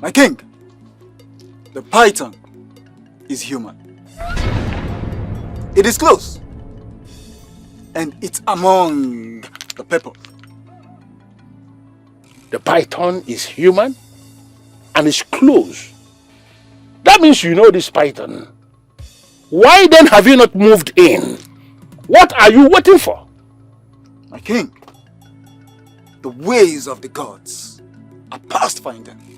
My king, the python is human. It is close. And it's among the people. The python is human and is close. That means you know this python. Why then have you not moved in? What are you waiting for? My king, the ways of the gods are past finding.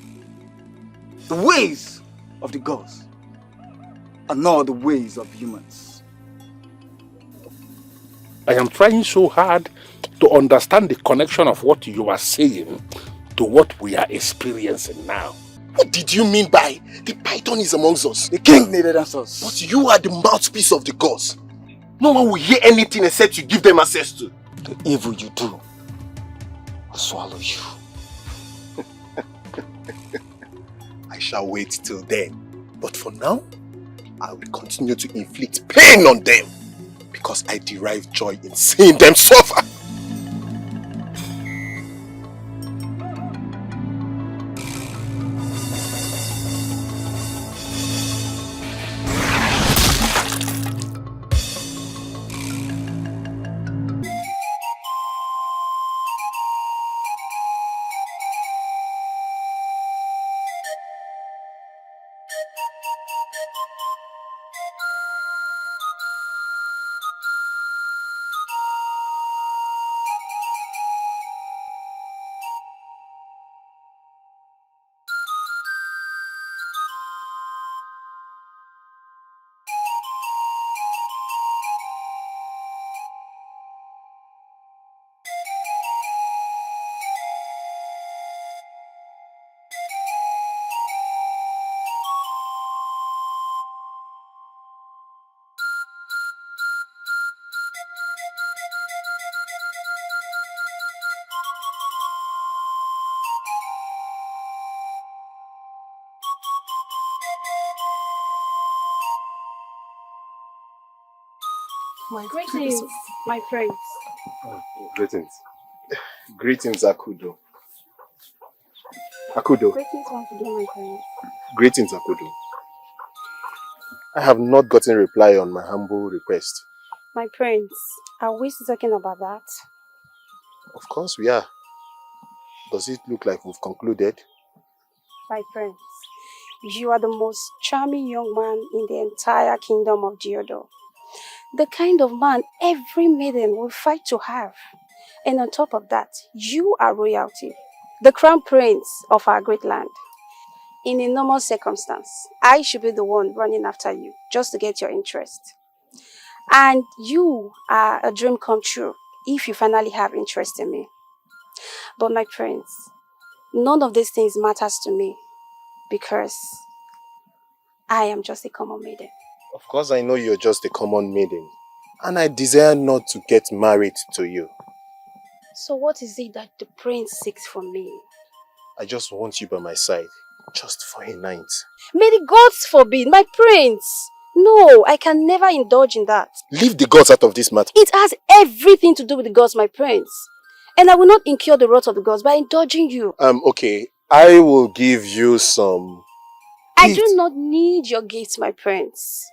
The ways of the gods are not the ways of humans. I am trying so hard to understand the connection of what you are saying to what we are experiencing now. What did you mean by the python is amongst us? The king needed answers. But you are the mouthpiece of the gods. No one will hear anything except you give them access to. The evil you do will swallow you. I shall wait till then. But for now, I will continue to inflict pain on them because I derive joy in seeing them suffer. Greetings, my friends. Greetings. Greetings, Akudo. Akudo. Greetings once again, my friends. Greetings, Akudo. I have not gotten a reply on my humble request. My friends, are we still talking about that? Of course we are. Does it look like we've concluded? My friends, you are the most charming young man in the entire kingdom of Geodo. The kind of man every maiden will fight to have. And on top of that, you are royalty, the crown prince of our great land. In a normal circumstance, I should be the one running after you just to get your interest. And you are a dream come true if you finally have interest in me. But my friends, none of these things matters to me because I am just a common maiden. Of course I know you're just a common maiden. And I desire not to get married to you. So what is it that the prince seeks from me? I just want you by my side. Just for a night. May the gods forbid, my prince! No, I can never indulge in that. Leave the gods out of this matter. It has everything to do with the gods, my prince. And I will not incur the wrath of the gods by indulging you. Okay. I will give you some I do not need your gifts, my prince.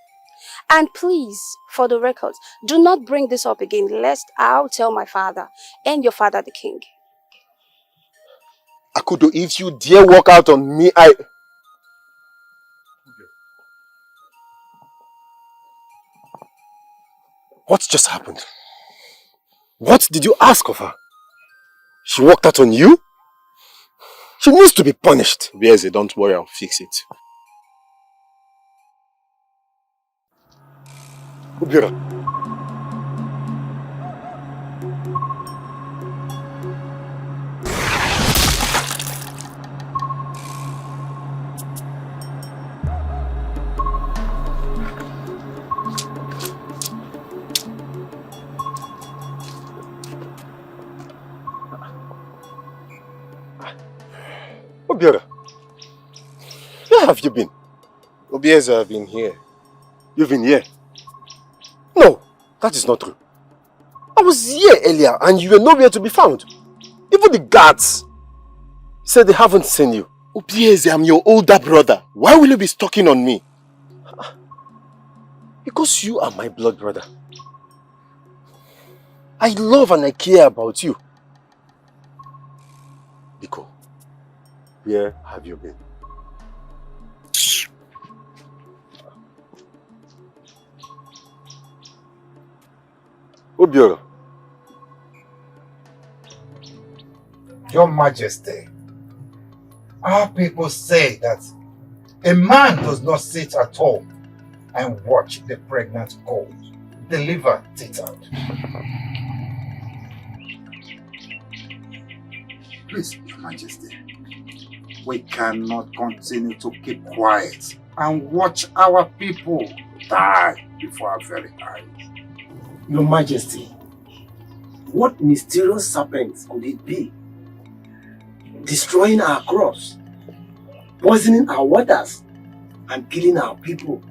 And please, for the record, do not bring this up again, lest I'll tell my father and your father the king. Akudo, if you dare walk out on me, What just happened? What did you ask of her? She walked out on you? She needs to be punished. Yes, don't worry, I'll fix it. Ubira. Obiora, where have you been? Obieza, I've been here. You've been here? No, that is not true. I was here earlier and you were nowhere to be found. Even the guards said they haven't seen you. Obieze, I'm your older brother. Why will you be stalking on me? Because you are my blood brother. I love and I care about you. Biko, where have you been? Obiora. Your Majesty, our people say that a man does not sit at home and watch the pregnant goat deliver it out. Please, Your Majesty, we cannot continue to keep quiet and watch our people die before our very eyes. Your Majesty, what mysterious serpent could it be? Destroying our crops, poisoning our waters, and killing our people.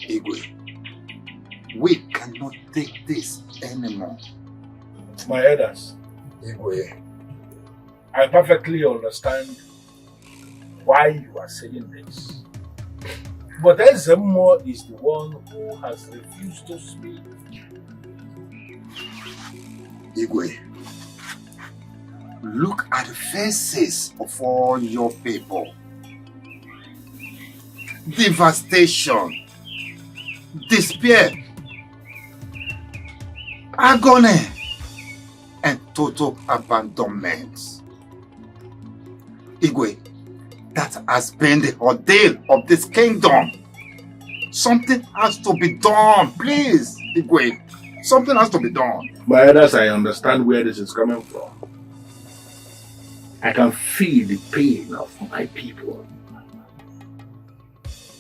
Igwe, we cannot take this anymore. My elders, Igwe, I perfectly understand why you are saying this. But Ezemo is the one who has refused to speak. Igwe, look at the faces of all your people. Devastation, despair, agony, and total abandonment. Igwe, that has been the ordeal of this kingdom. Something has to be done, please, Igwe. Something has to be done. My elders, I understand where this is coming from. I can feel the pain of my people.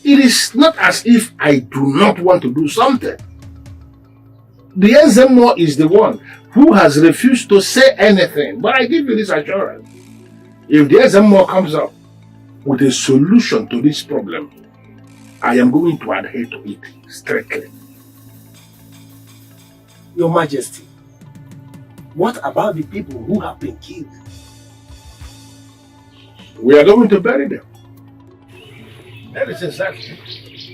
It is not as if I do not want to do something. The Ezemo is the one who has refused to say anything, but I give you this assurance. If the Ezemo comes up with a solution to this problem, I am going to adhere to it strictly. Your Majesty, what about the people who have been killed? We are going to bury them. That is exactly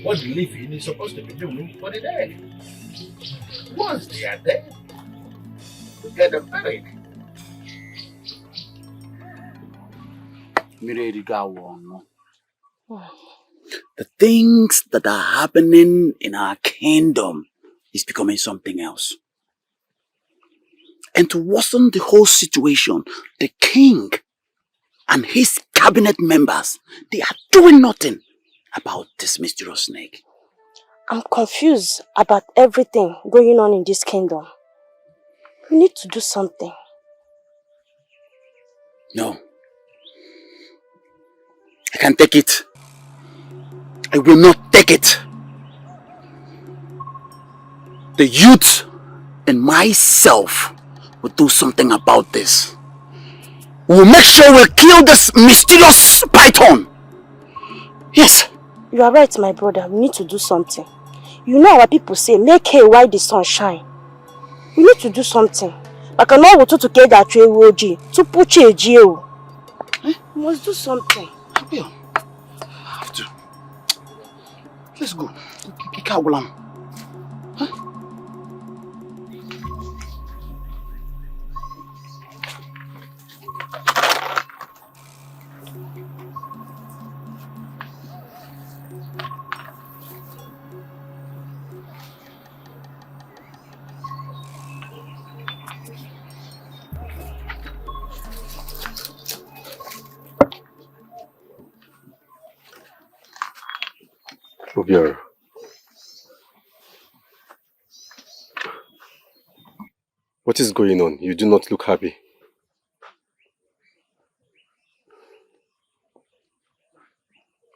what the living is supposed to be doing for the dead. Once they are dead, we get them buried. The things that are happening in our kingdom is becoming something else. And to worsen the whole situation, the king and his cabinet members, they are doing nothing about this mysterious snake. I'm confused about everything going on in this kingdom. We need to do something. No. I can't take it. I will not take it. The youth and myself will do something about this. We will make sure we kill this mysterious python. Yes. You are right, my brother. We need to do something. You know our people say, make hay while the sun shine. We need to do something. We must do something. I have to. Let's go. Huh? Obiora. What is going on? You do not look happy.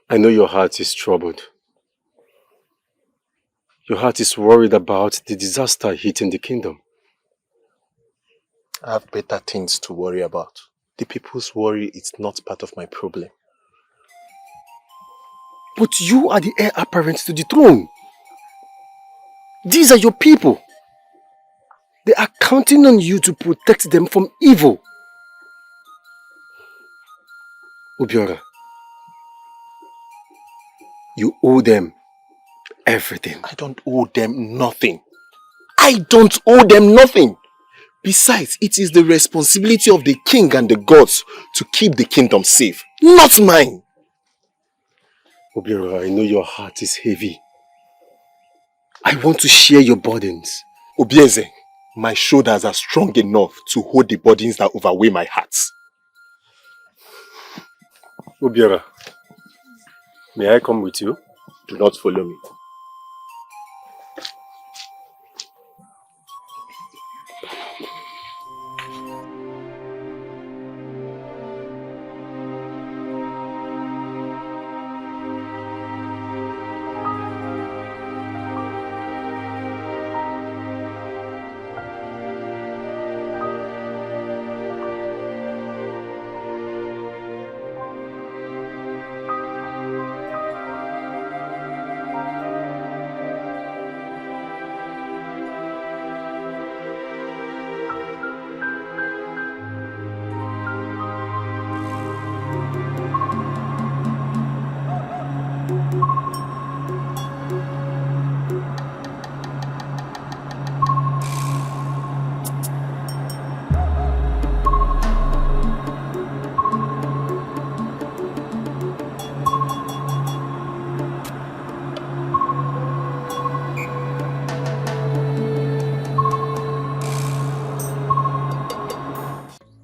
I know your heart is troubled. Your heart is worried about the disaster hitting the kingdom. I have better things to worry about. The people's worry is not part of my problem. But you are the heir apparent to the throne. These are your people. They are counting on you to protect them from evil. Obiora, you owe them everything. I don't owe them nothing. I don't owe them nothing. Besides, it is the responsibility of the king and the gods to keep the kingdom safe, not mine. Obiora, I know your heart is heavy. I want to share your burdens. Obieze, my shoulders are strong enough to hold the burdens that overweigh my heart. Obiora, may I come with you? Do not follow me.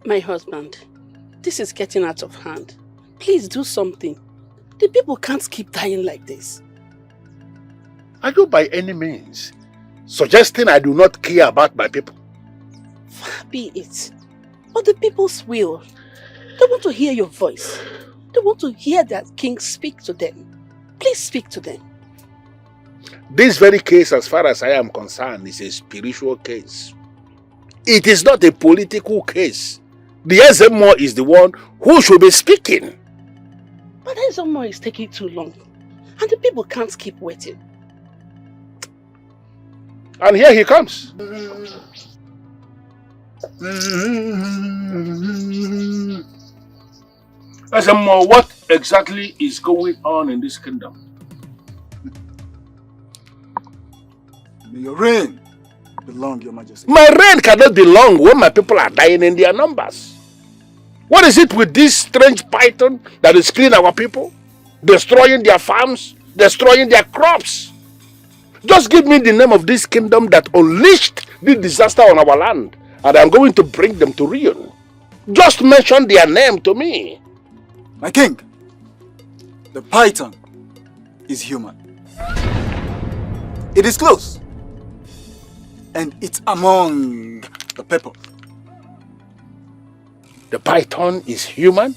My husband, this is getting out of hand. Please do something. The people can't keep dying like this. Are you by any means suggesting I do not care about my people? Far be it. But the people's will. They want to hear your voice. They want to hear that king speak to them. Please speak to them. This very case, as far as I am concerned, is a spiritual case. It is not a political case. The Ezemo is the one who should be speaking. But Ezemo is taking too long. And the people can't keep waiting. And here he comes. Ezemo, what exactly is going on in this kingdom? May your reign belong, Your Majesty. My reign cannot be long when my people are dying in their numbers. What is it with this strange python that is killing our people? Destroying their farms, destroying their crops. Just give me the name of this kingdom that unleashed the disaster on our land, and I'm going to bring them to ruin. Just mention their name to me. My king, the python is human. It is close. And it's among the people. The python is human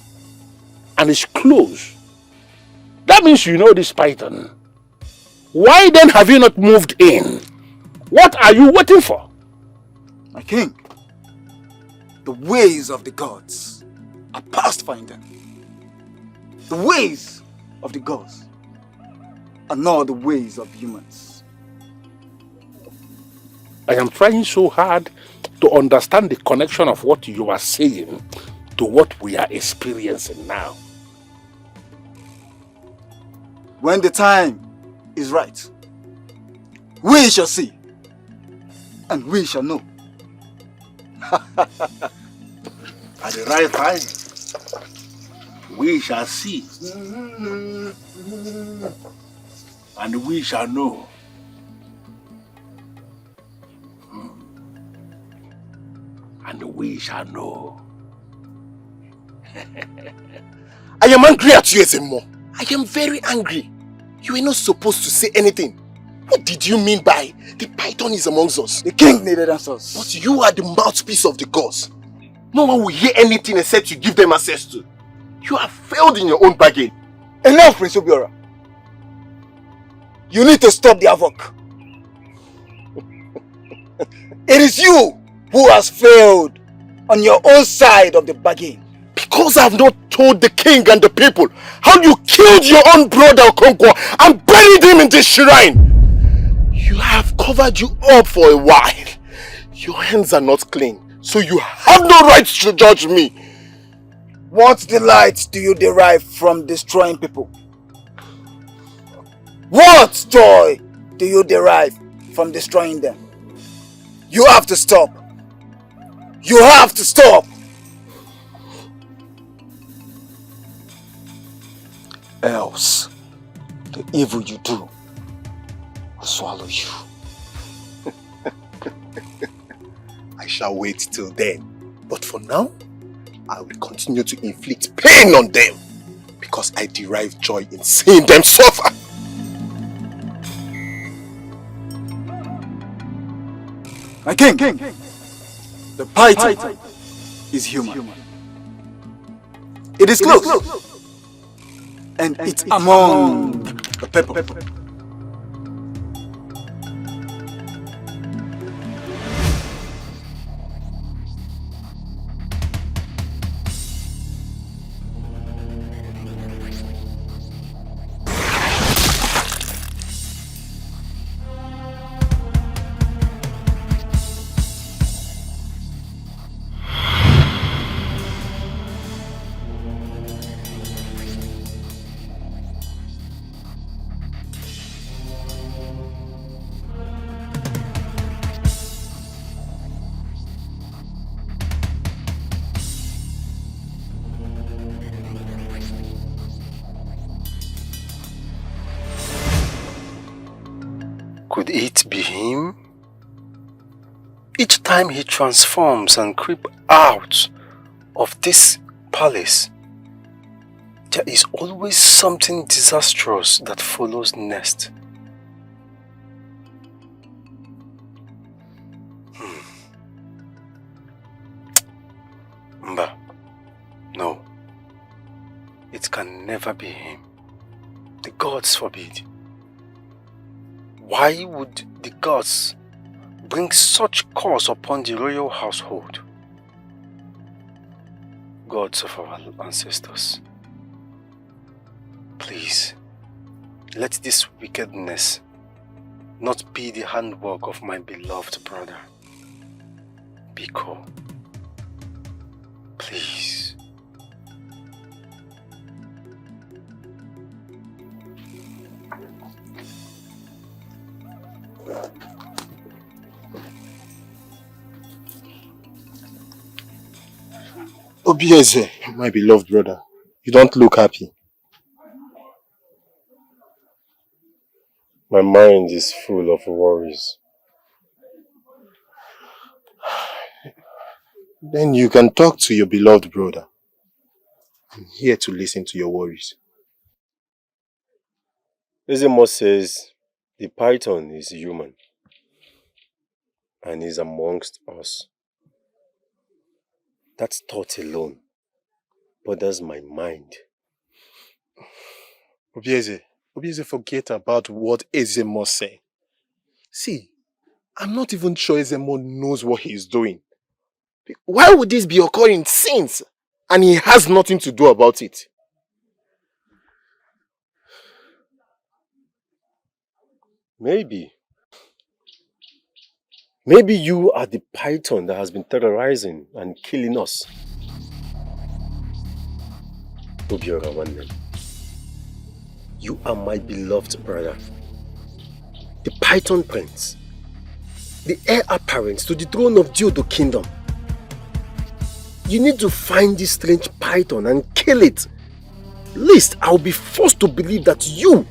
and is close. That means you know this python. Why then have you not moved in? What are you waiting for? My king, the ways of the gods are past finding. The ways of the gods are not the ways of humans. I am trying so hard to understand the connection of what you are saying to what we are experiencing now. When the time is right, we shall see and we shall know. At the right time, we shall see and we shall know. And we shall know. I am angry at you, Ezemo. I am very angry. You were not supposed to say anything. What did you mean by the python is amongst us? The king needed answers. But you are the mouthpiece of the gods. No one will hear anything except you give them access to. You have failed in your own bargain. Enough, Prince Obiora. You need to stop the havoc. It is you who has failed on your own side of the bargain. Because I have not told the king and the people how you killed your own brother Okonkwo and buried him in this shrine. You have covered you up for a while. Your hands are not clean, so you have no right to judge me. What delight do you derive from destroying people? What joy do you derive from destroying them? You have to stop. You have to stop. Else, the evil you do will swallow you. I shall wait till then. But for now, I will continue to inflict pain on them because I derive joy in seeing them suffer. My king, the python is human. It is close. And it's among the people. Could it be him? Each time he transforms and creeps out of this palace, there is always something disastrous that follows next. Mba, no. It can never be him. The gods forbid. Why would the gods bring such curse upon the royal household? Gods of our ancestors, please, let this wickedness not be the handwork of my beloved brother, Biko. Please. Obieze, my beloved brother, you don't look happy. My mind is full of worries. Then you can talk to your beloved brother. I'm here to listen to your worries. Ezemo says the python is human and is amongst us. That thought alone bothers my mind. Obieze, forget about what Ezemo said. See, I'm not even sure Ezemo knows what he is doing. Why would this be occurring since? And he has nothing to do about it. Maybe you are the python that has been terrorizing and killing us. Obiora Wannem, you are my beloved brother, the python prince, the heir apparent to the throne of Diodo kingdom. You need to find this strange python and kill it. Least I'll be forced to believe that you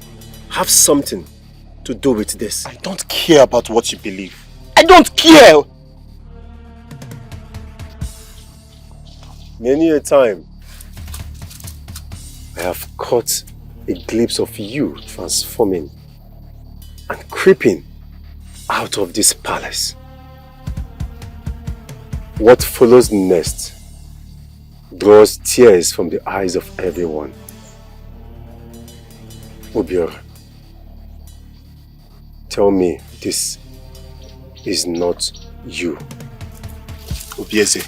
have something to do with this. I don't care about what you believe. I don't care! Many a time, I have caught a glimpse of you transforming and creeping out of this palace. What follows next draws tears from the eyes of everyone. Obiora, tell me this is not you. Obieze,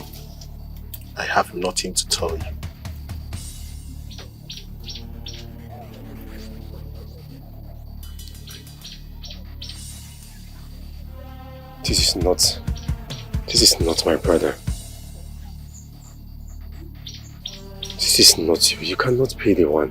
I have nothing to tell you. This is not my brother. This This is not you. You cannot be the one.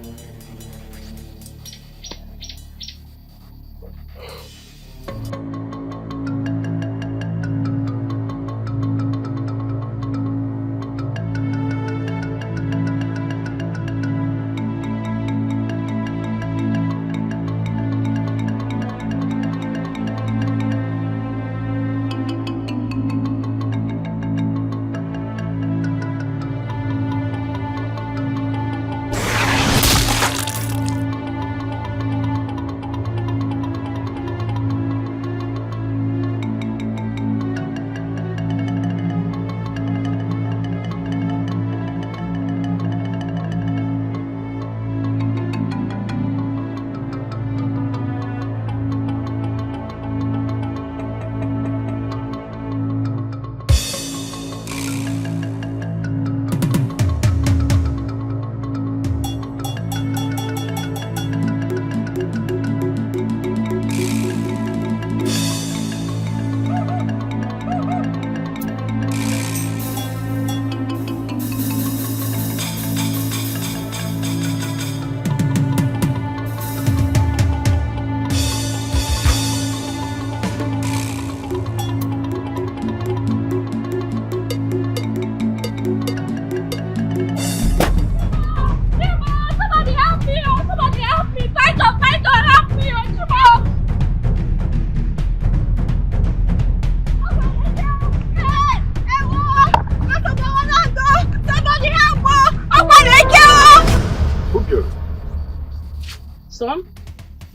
Son,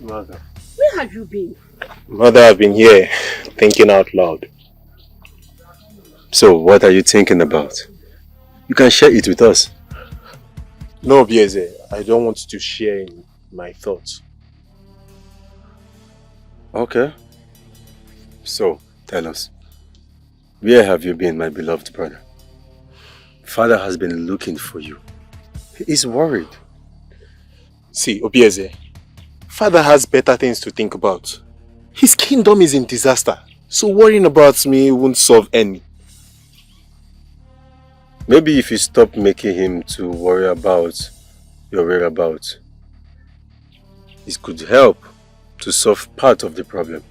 Mother. where have you been? Mother, I've been here, thinking out loud. So, what are you thinking about? You can share it with us. No, Bieze, I don't want to share in my thoughts. Okay. So, tell us. Where have you been, my beloved brother? Father has been looking for you. He is worried. See, Obieze, Father has better things to think about. His kingdom is in disaster, so worrying about me won't solve any. Maybe if you stop making him to worry about your whereabouts, it could help to solve part of the problem.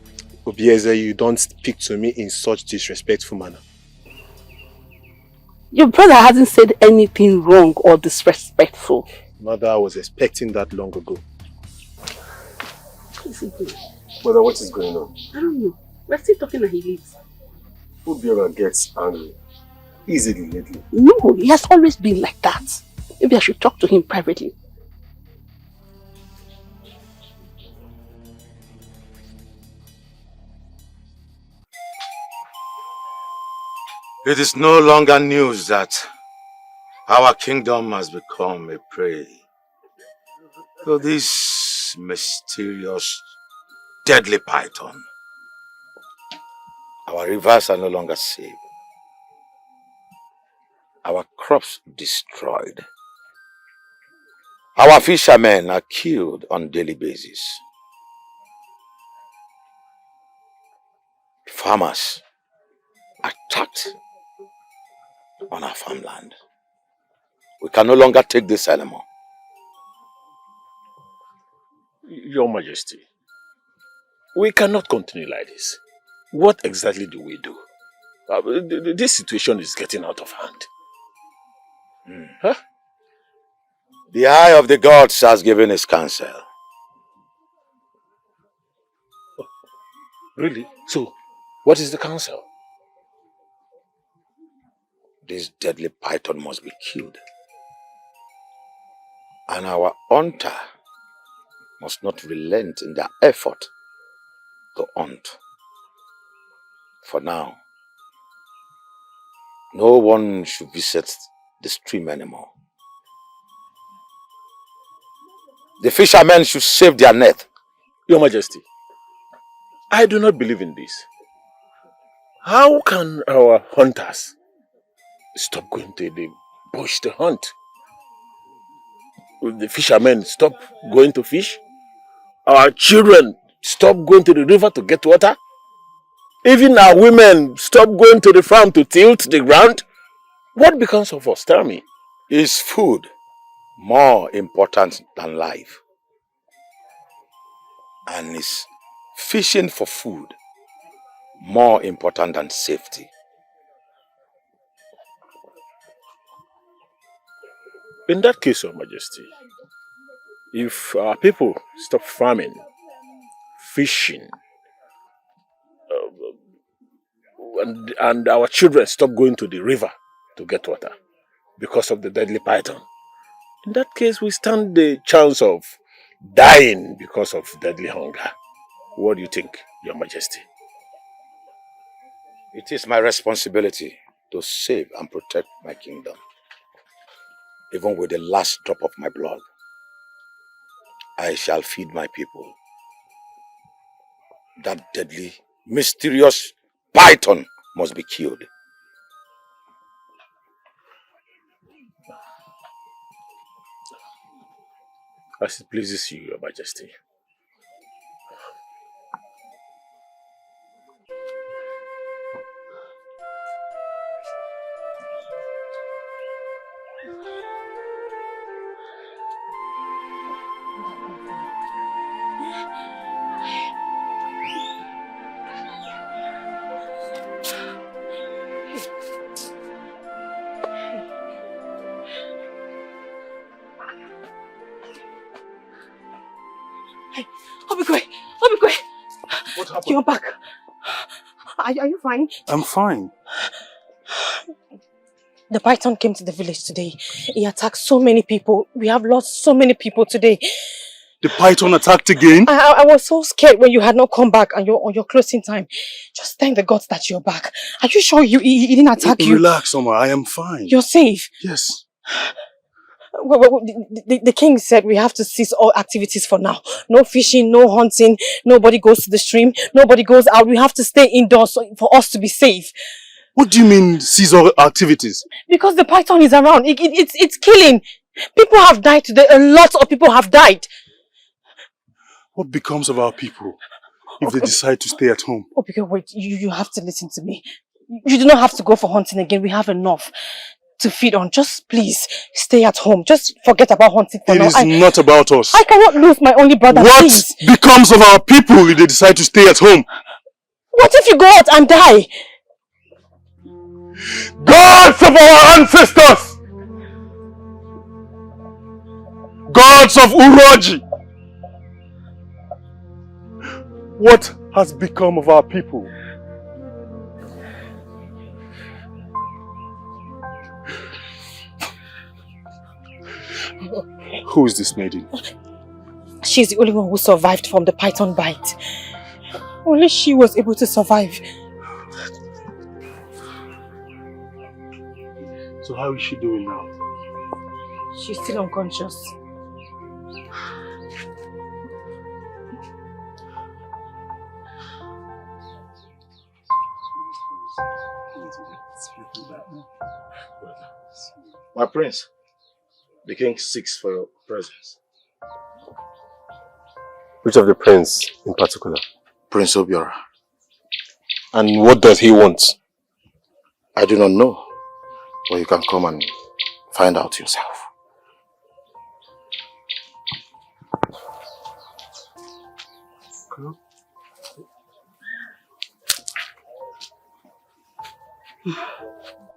Obieze, you don't speak to me in such disrespectful manner. Your brother hasn't said anything wrong or disrespectful. Mother, I was expecting that long ago. What is he doing? Mother, what is going on? I don't know. We're still talking and he leaves. Obiora gets angry easily lately. No, he has always been like that. Maybe I should talk to him privately. It is no longer news that our kingdom has become a prey to this mysterious, deadly python. Our rivers are no longer safe. Our crops destroyed. Our fishermen are killed on a daily basis. Farmers attacked on our farmland. We can no longer take this anymore. Your Majesty, we cannot continue like this. What exactly do we do? This situation is getting out of hand. Huh? The eye of the gods has given its counsel. Really? So, what is the counsel? This deadly python must be killed. And our hunter must not relent in their effort to hunt. For now, no one should visit the stream anymore. The fishermen should save their net. Your Majesty, I do not believe in this. How can our hunters stop going to the bush to hunt? Will the fishermen stop going to fish? Our children stop going to the river to get water? Even our women stop going to the farm to tilt the ground? What becomes of us? Tell me. Is food more important than life? And is fishing for food more important than safety? In that case, Your Majesty, if our people stop farming, fishing, and our children stop going to the river to get water because of the deadly python, in that case, we stand the chance of dying because of deadly hunger. What do you think, Your Majesty? It is my responsibility to save and protect my kingdom. Even with the last drop of my blood, I shall feed my people. That deadly, mysterious python must be killed. As it pleases you, Your Majesty. What happened? You're back. Are you fine? I'm fine. The python came to the village today. He attacked so many people. We have lost so many people today. The python attacked again? I was so scared when you had not come back on your closing time. Just thank the gods that you're back. Are you sure he didn't attack you? Relax, Oma. I am fine. You're safe? Yes. Well, the king said we have to cease all activities for now. No fishing, no hunting, nobody goes to the stream, nobody goes out. We have to stay indoors for us to be safe. What do you mean cease all activities? Because the python is around. It's killing. People have died today. A lot of people have died. What becomes of our people if they decide to stay at home? Oh, because wait, you have to listen to me. You do not have to go for hunting again. We have enough to feed on. Just please stay at home. Just forget about hunting for now. It is not about us. I cannot lose my only brother. What please. becomes of our people if they decide to stay at home? What if you go out and die? Gods of our ancestors! Gods of Uroji! What has become of our people? Who is this maiden? She's the only one who survived from the python bite. Only she was able to survive. So how is she doing now? She's still unconscious. My prince, the king seeks for your presence. Which of the prince in particular? Prince Obiora. And what does he want? I do not know, but you can come and find out yourself.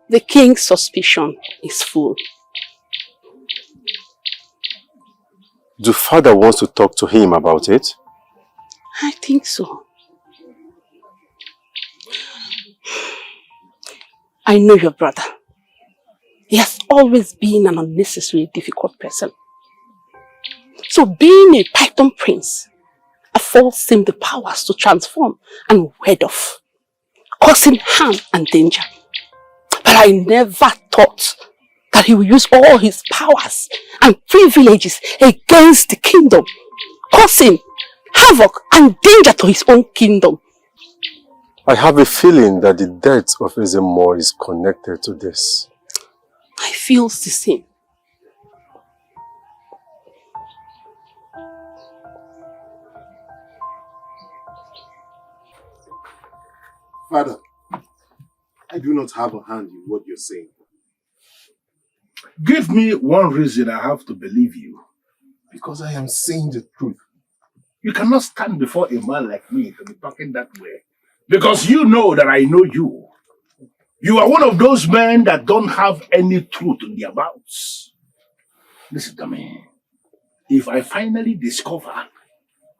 The king's suspicion is full. Do father wants to talk to him about it? I think so. I know your brother. He has always been an unnecessarily difficult person. So being a python prince affords him the powers to transform and ward off, causing harm and danger. But I never thought that he would use all his powers and privileges against the kingdom, causing havoc and danger to his own kingdom. I have a feeling that the death of Ezemo is connected to this. I feel the same. Father, I do not have a hand in what you're saying. Give me one reason I have to believe you. Because I am saying the truth. You cannot stand before a man like me to be talking that way. Because you know that I know you. You are one of those men that don't have any truth in their mouths. Listen to me. If I finally discover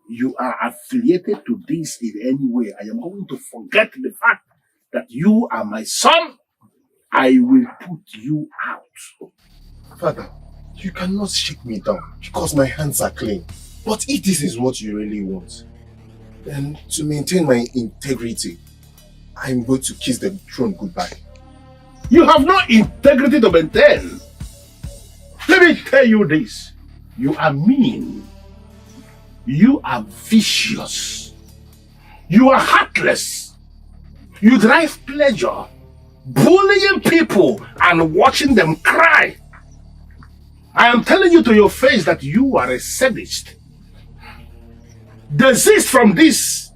you are affiliated to this in any way, I am going to forget the fact that you are my son. I will put you out. Father, you cannot shake me down because my hands are clean. But if this is what you really want, then to maintain my integrity, I'm going to kiss the throne goodbye. You have no integrity to maintain. Let me tell you this. You are mean. You are vicious. You are heartless. You derive pleasure bullying people and watching them cry. I am telling you to your face that you are a sadist. Desist from this.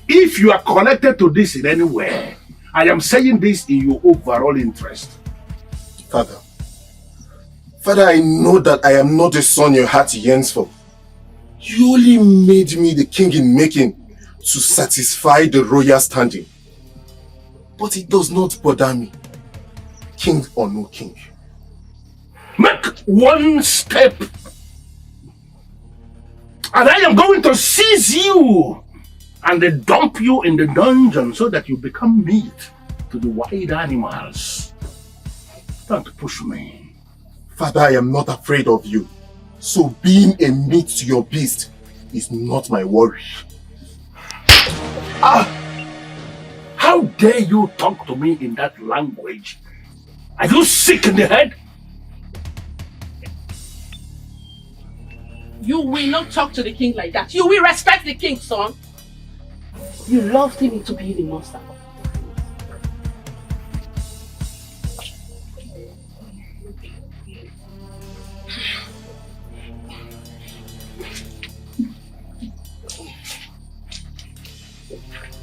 If you are connected to this in any way, I am saying this in your overall interest. Father, I know that I am not the son your heart yearns for. You only made me the king in making to satisfy the royal standing. But it does not bother me, king or no king. Make one step, and I am going to seize you and then dump you in the dungeon so that you become meat to the wild animals. Don't push me. Father, I am not afraid of you. So being a meat to your beast is not my worry. How dare you talk to me in that language? Are you sick in the head? You will not talk to the king like that. You will respect the king, son. You loved him into being a monster.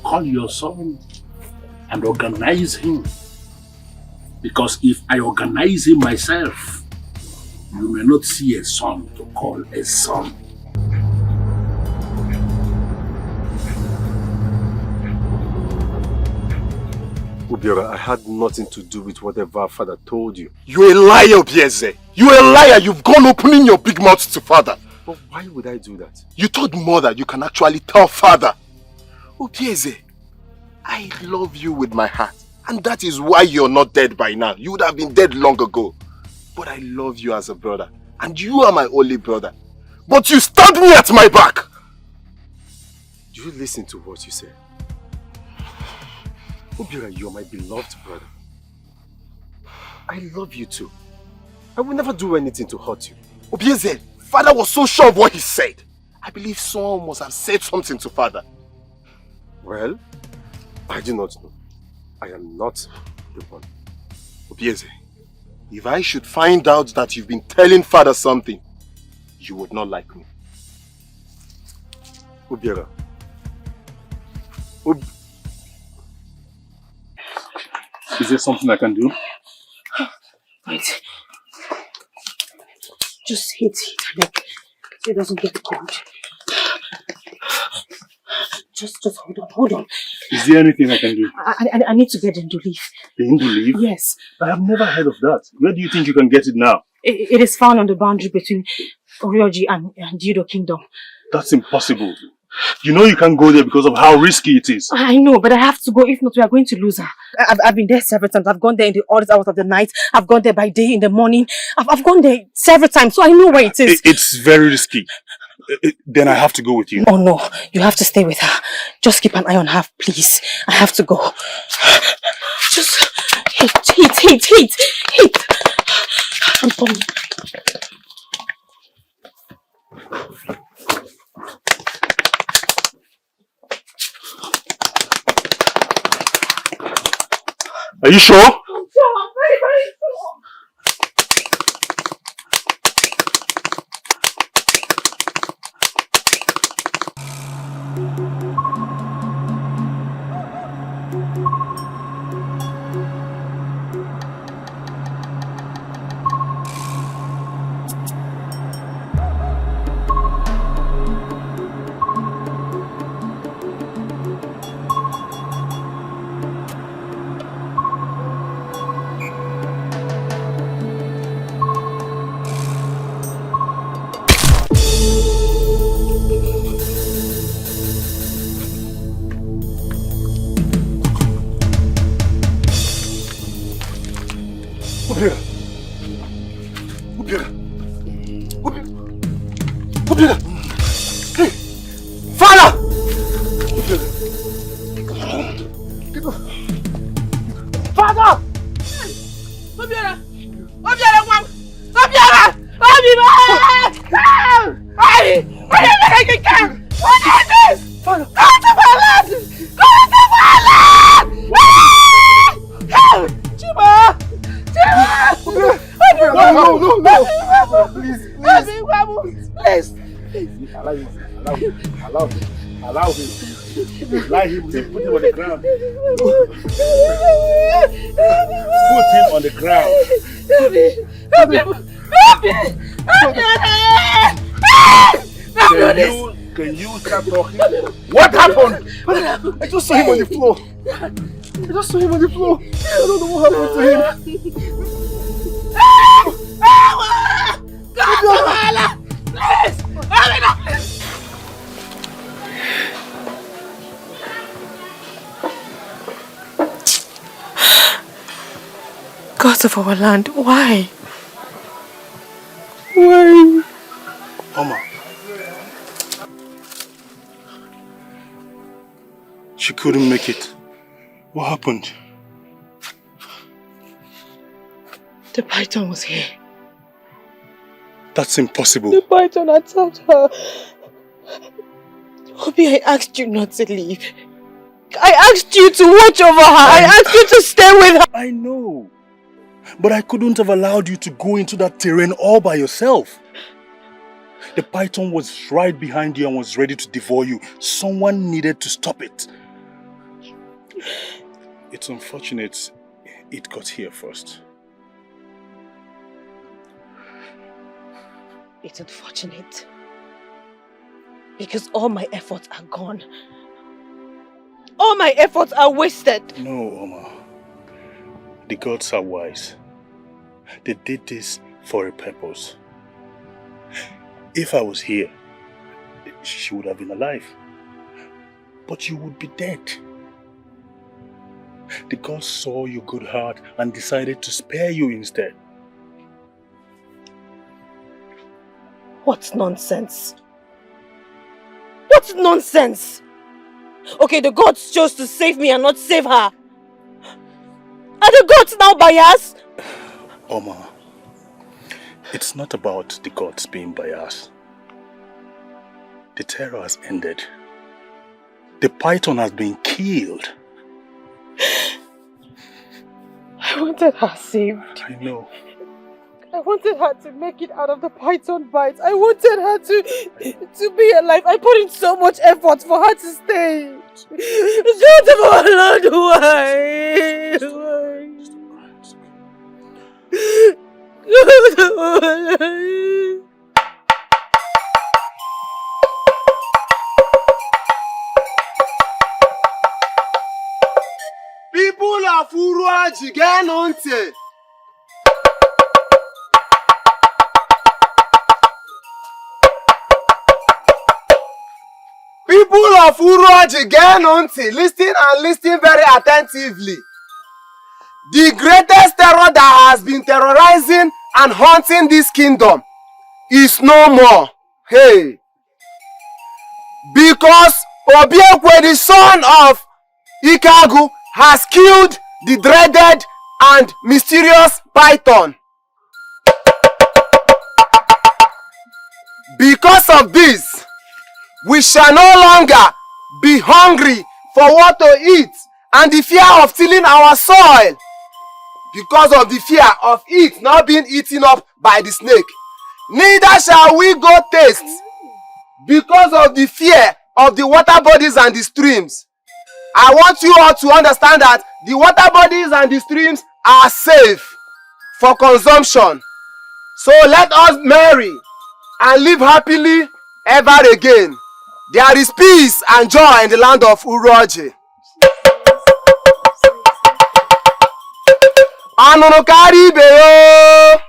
Call your son and organize him. Because if I organize him myself, you may not see a son to call a son. Obiora, I had nothing to do with whatever father told you. You're a liar, Obieze. You're a liar. You've gone opening your big mouth to father. But why would I do that? You told mother you can actually tell father. Obieze, I love you with my heart. And that is why you're not dead by now. You would have been dead long ago. But I love you as a brother. And you are my only brother. But you stabbed me at my back. Do you listen to what you say? Obiora, you are my beloved brother. I love you too. I will never do anything to hurt you. Obieze, father was so sure of what he said. I believe someone must have said something to father. Well, I do not know. I am not the one. Obieze, if I should find out that you've been telling father something, you would not like me. Obiora. Is there something I can do? Wait. Just hit it, like, so it doesn't get cold. Just hold on. Is there anything I can do? I need to get them to leave. The Hindu leave? Yes. I have never heard of that. Where do you think you can get it now? It is found on the boundary between Orioji and Dido Kingdom. That's impossible. You know you can't go there because of how risky it is. I know, but I have to go. If not, we are going to lose her. I've been there several times. I've gone there in the odd hours of the night. I've gone there by day, in the morning. I've gone there several times, so I know where it is. It's very risky. Then I have to go with you. Oh no, you have to stay with her. Just keep an eye on her, please. I have to go. Just hit. I'm coming. Are you sure? I'm sure. I'm very, very sure. Obiora! Obiora! Obiora! Hey! Father! Obiora! Father! Obiora! Obiora, Mom! Obiora! Obiora! What is this? Father! Go to my land! Go to my land! Chima! Chima! No! Please. Please! Allow him. Allow him. Lie him. Put him on the ground. Put him on the ground. Can you stop talking? What happened? I just saw him on the floor. I don't know what happened to him. Gods of our land, why? Oma. She couldn't make it. What happened? The python was here. That's impossible. The python attacked her. Obi, I asked you not to leave. I asked you to watch over her. I asked you to stay with her. I know. But I couldn't have allowed you to go into that terrain all by yourself. The python was right behind you and was ready to devour you. Someone needed to stop it. It's unfortunate it got here first. It's unfortunate. Because all my efforts are gone. All my efforts are wasted. No, Oma. The gods are wise. They did this for a purpose. If I was here, she would have been alive. But you would be dead. The gods saw your good heart and decided to spare you instead. What nonsense? What nonsense? Okay, the gods chose to save me and not save her. Are the gods now biased? Oma, it's not about the gods being biased. The terror has ended. The python has been killed. I wanted her saved. I know. I wanted her to make it out of the python bites. I wanted her to be alive. I put in so much effort for her to stay. Just for Lord, why? People of Uruaji, get on to. People of Uruaji, get on to. Listen and listen very attentively. The greatest terror that has been terrorizing and haunting this kingdom is no more. Hey. Because Obiekwe, the son of Ikagu, has killed the dreaded and mysterious python. Because of this, we shall no longer be hungry for what to eat and the fear of tilling our soil. Because of the fear of it not being eaten up by the snake. Neither shall we go taste because of the fear of the water bodies and the streams. I want you all to understand that the water bodies and the streams are safe for consumption. So let us marry and live happily ever again. There is peace and joy in the land of Uroje. Anunu karibe yo.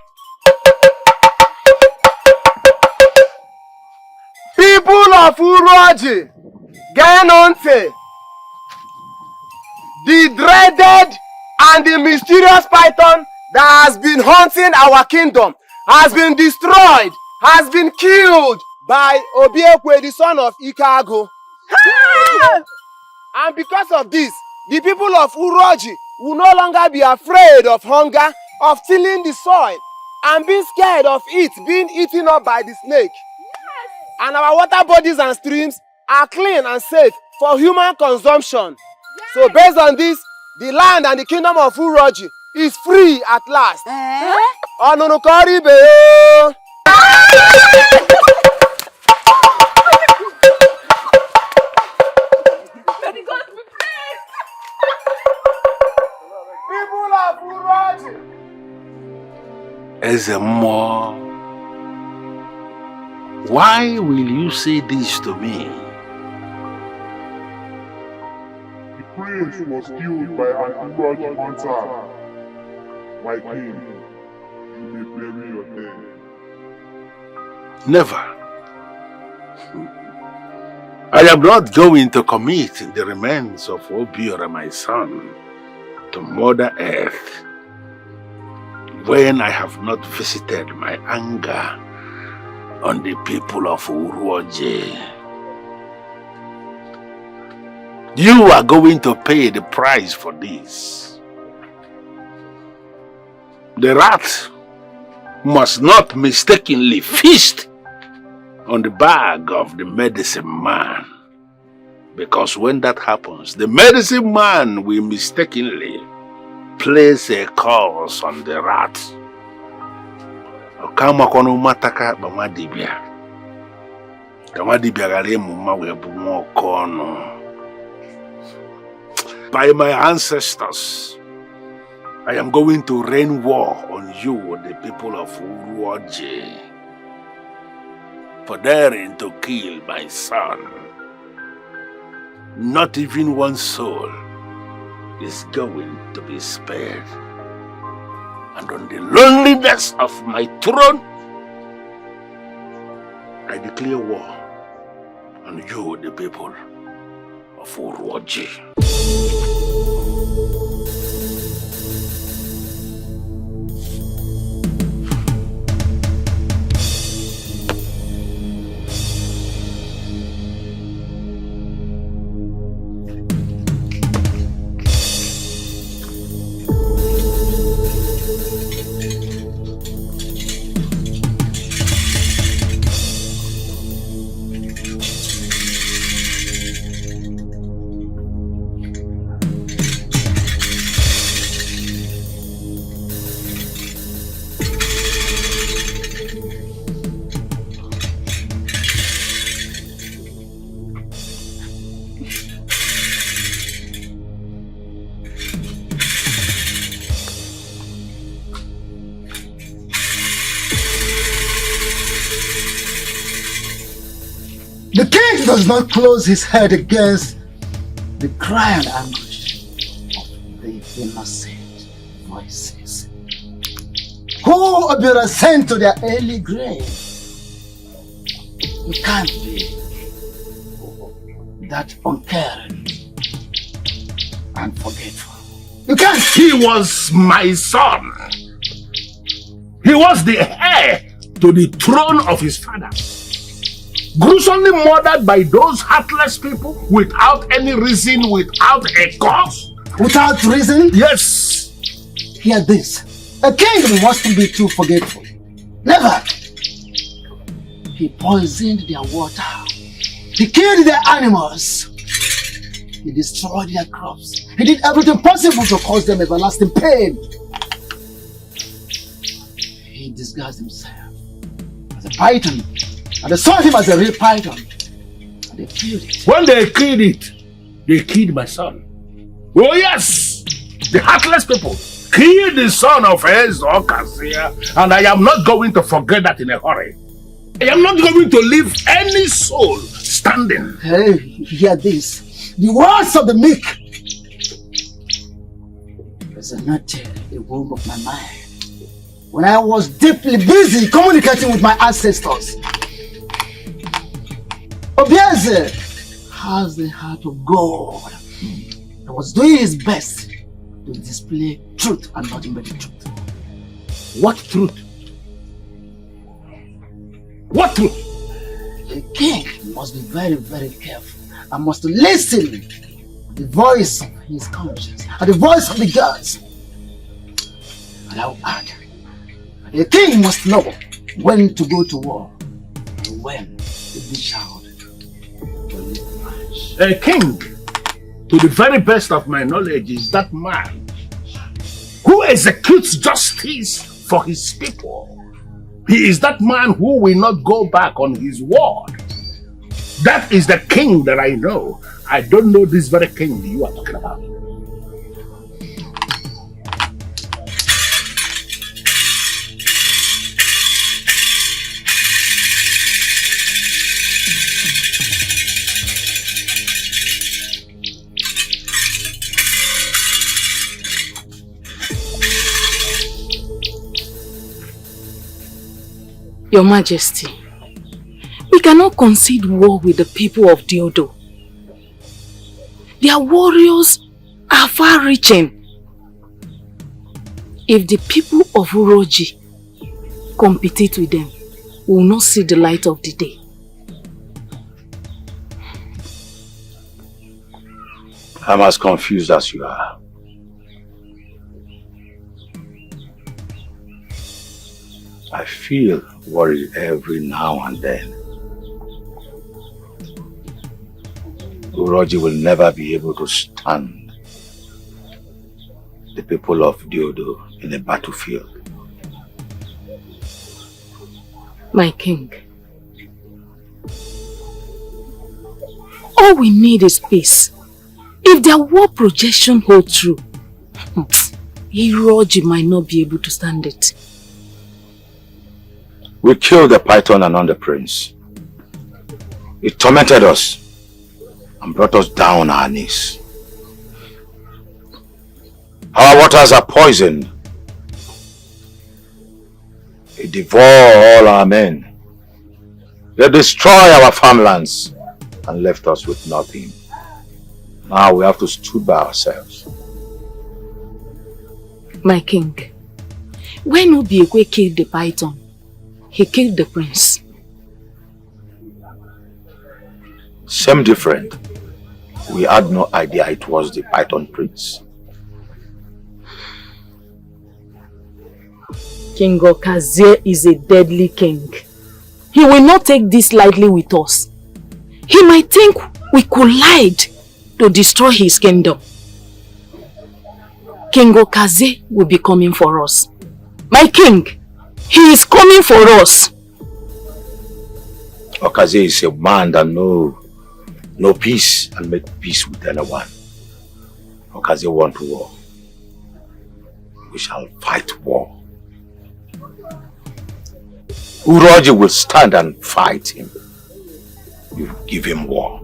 People of Uroje, get on to. The dreaded and the mysterious python that has been haunting our kingdom has been destroyed, has been killed by Obiekwe, the son of Ikago. And because of this, the people of Uroji will no longer be afraid of hunger, of tilling the soil, and being scared of it being eaten up by the snake. And our water bodies and streams are clean and safe for human consumption. So based on this, the land and the kingdom of Uroji is free at last. People of Uroji. Ezemo, why will you say this to me? The prince was killed by an Uroji hunter. My king, you may bury your dead. Never. I am not going to commit the remains of Obiora, my son, to Mother Earth when I have not visited my anger on the people of Uroji. You are going to pay the price for this. The rat must not mistakenly feast on the bag of the medicine man. Because when that happens, the medicine man will mistakenly place a curse on the rat. By my ancestors, I am going to rain war on you, the people of Uroji, for daring to kill my son. Not even one soul is going to be spared. And on the loneliness of my throne, I declare war on you, the people of Uroji. The king does not close his head against the cry and anguish of the innocent voices who have been sent to their early grave. You can't be that uncaring and forgetful. You can't. He was my son. He was the heir to the throne of his father. Gruesomely murdered by those heartless people without any reason, without a cause. Without reason? Yes. Hear this. A king mustn't be too forgetful. Never. He poisoned their water. He killed their animals. He destroyed their crops. He did everything possible to cause them everlasting pain. He disguised himself as a python. And they saw him as a real python. And they killed it. When they killed it, they killed my son. Oh yes! The heartless people killed the son of Ezokasia, and I am not going to forget that in a hurry. I am not going to leave any soul standing. Hey, hear this. The words of the meek resonated in the womb of my mind when I was deeply busy communicating with my ancestors. Obieze has the heart of God and was doing his best to display truth and nothing but the truth. What truth? What truth? The king must be very, very careful and must listen to the voice of his conscience and the voice of the gods. And I will add, the king must know when to go to war and when to be child. A king, to the very best of my knowledge, is that man who executes justice for his people. He is that man who will not go back on his word. That is the king that I know. I don't know this very king you are talking about. Your Majesty, we cannot concede war with the people of Diodo. Their warriors are far-reaching. If the people of Uroji compete with them, we will not see the light of the day. I'm as confused as you are. I feel worried every now and then. Uroji will never be able to stand the people of Diodo in a battlefield. My king, all we need is peace. If their war projection holds true, Uroji might not be able to stand it. We killed the python and not the prince. It tormented us and brought us down on our knees. Our waters are poisoned. It devoured all our men. They destroyed our farmlands and left us with nothing. Now we have to stood by ourselves. My king, when Obiekwe killed the python, he killed the prince. Same different. We had no idea it was the python prince. King Okazie is a deadly king. He will not take this lightly with us. He might think we collide to destroy his kingdom. King Okazie will be coming for us. My king, he is coming for us. Okazie is a man that know peace and make peace with anyone. Okazie want war. We shall fight war. Uroji will stand and fight him. You give him war.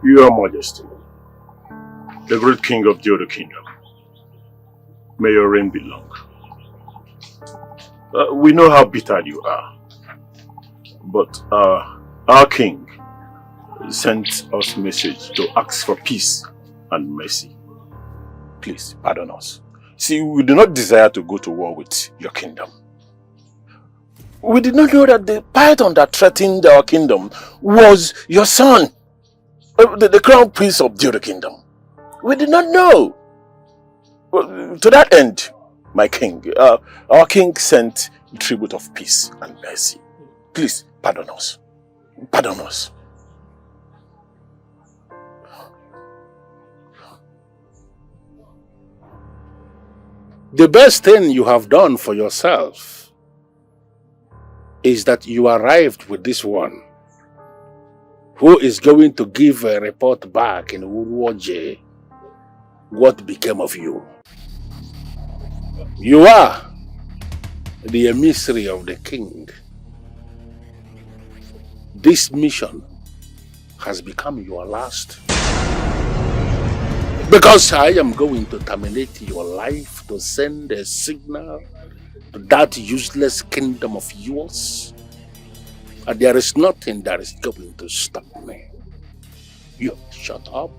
Your Majesty, the great king of the other kingdom, may your reign be long. We know how bitter you are, but our king sent us a message to ask for peace and mercy. Please pardon us. See, we do not desire to go to war with your kingdom. We did not know that the python that threatened our kingdom was your son, the crown prince of the other kingdom. We did not know. Well, to that end, my king, our king sent a tribute of peace and mercy. Please pardon us. Pardon us. The best thing you have done for yourself is that you arrived with this one who is going to give a report back in Uroji what became of you. You are the emissary of the king. This mission has become your last. Because I am going to terminate your life to send a signal to that useless kingdom of yours. And there is nothing that is going to stop me. You shut up.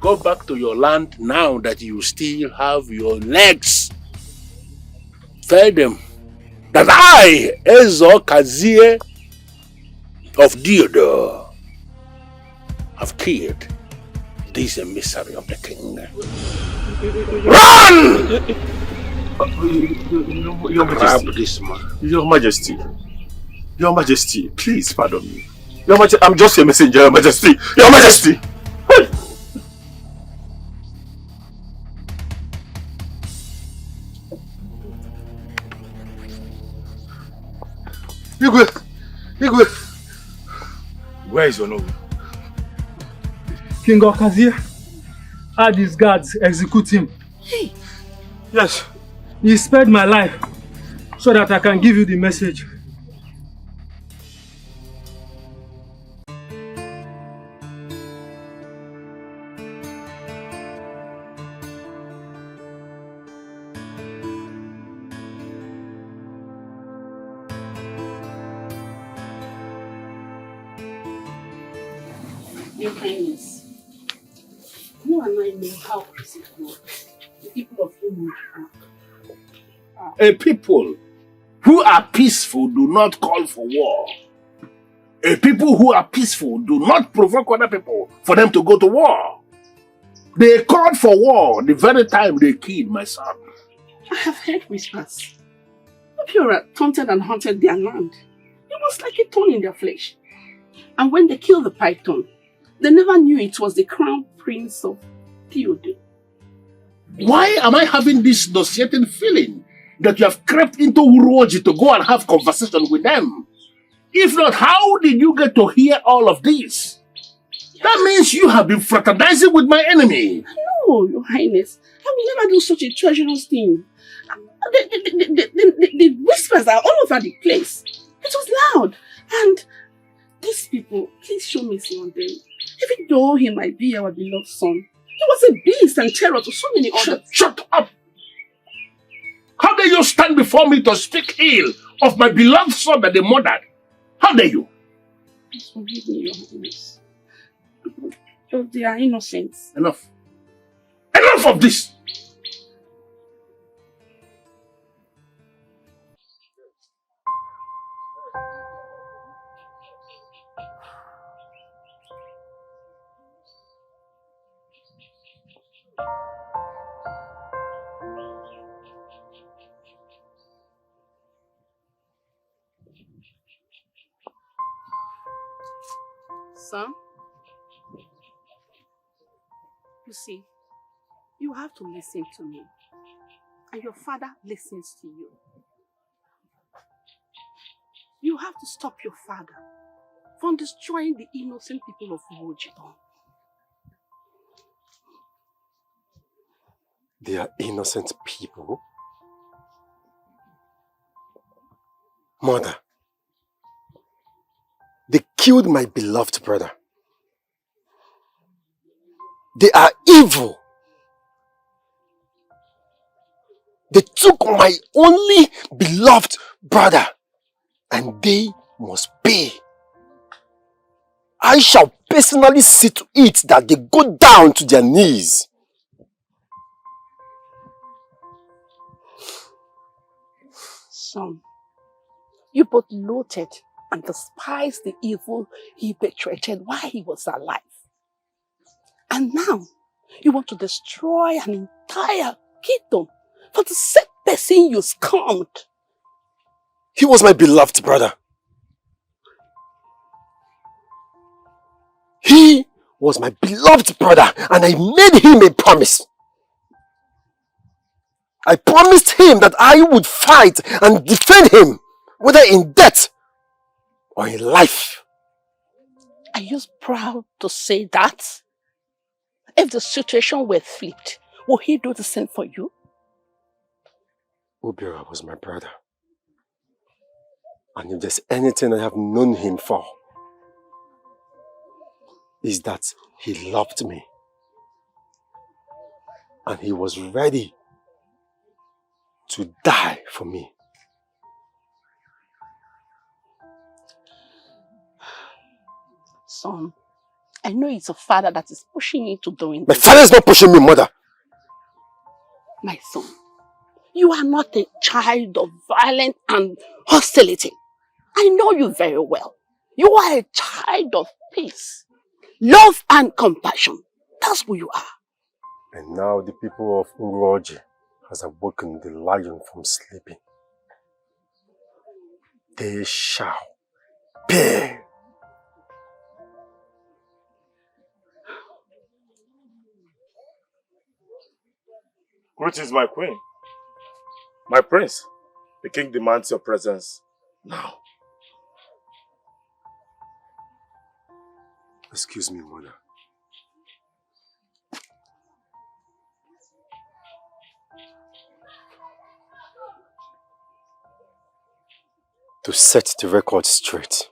Go back to your land now that you still have your legs. Tell them that I, Ezo Kazie of Diodor, have killed this emissary of the king. Run! Your Grab Majesty. this man. Your Majesty. Your Majesty, please pardon me. Your Majesty, I'm just a messenger, Your Majesty. Your Majesty! Hey! Igwe! Where is Onowu? King Okazie had his guards execute him. Hey. Yes. He spared my life so that I can give you the message. Your Highness, you and I know how peaceful the people of Imo are. A people who are peaceful do not call for war. A people who are peaceful do not provoke other people for them to go to war. They called for war the very time they killed my son. I have heard whispers. Obiora taunted and haunted their land. It was like a thorn in their flesh. And when they killed the python, they never knew it was the crown prince of Theodore. Why am I having this nauseating feeling that you have crept into Uroji to go and have conversation with them? If not, how did you get to hear all of this? That means you have been fraternizing with my enemy. No, Your Highness. I will never do such a treacherous thing. The whispers are all over the place. It was loud. And these people, please show mercy on them. Even though he might be our beloved son, he was a beast and terror to so many others. Shut up! How dare you stand before me to speak ill of my beloved son that they murdered? How dare you? Please forgive me, Your Highness. They are innocent. Enough. Enough of this! Son, you see, you have to listen to me. And your father listens to you. You have to stop your father from destroying the innocent people of Uroji. They are innocent people? Mother, they killed my beloved brother. They are evil. They took my only beloved brother, and they must pay. I shall personally see to it that they go down to their knees. Son, you both loathed and despised the evil he perpetrated while he was alive. And now, you want to destroy an entire kingdom for the same person you scorned. He was my beloved brother. He was my beloved brother, and I made him a promise. I promised him that I would fight and defend him, whether in death or in life. Are you proud to say that? If the situation were flipped, would he do the same for you? Obiora was my brother. And if there's anything I have known him for, is that he loved me. And he was ready to die for me. son. I know it's a father that is pushing you to doing My this. father is not pushing me, mother. My son, you are not a child of violence and hostility. I know you very well. You are a child of peace, love and compassion. That's who you are. And now the people of Uroji has awoken the lion from sleeping. They shall pay. Greetings, my queen. My prince, the king demands your presence now. Excuse me, mother. To set the record straight,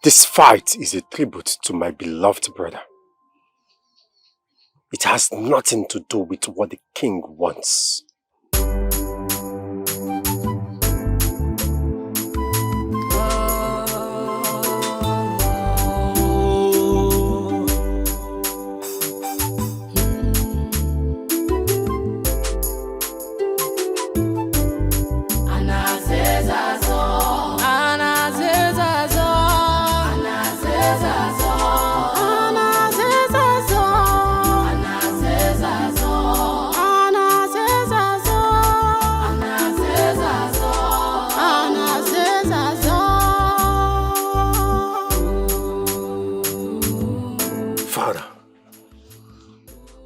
this fight is a tribute to my beloved brother. It has nothing to do with what the king wants.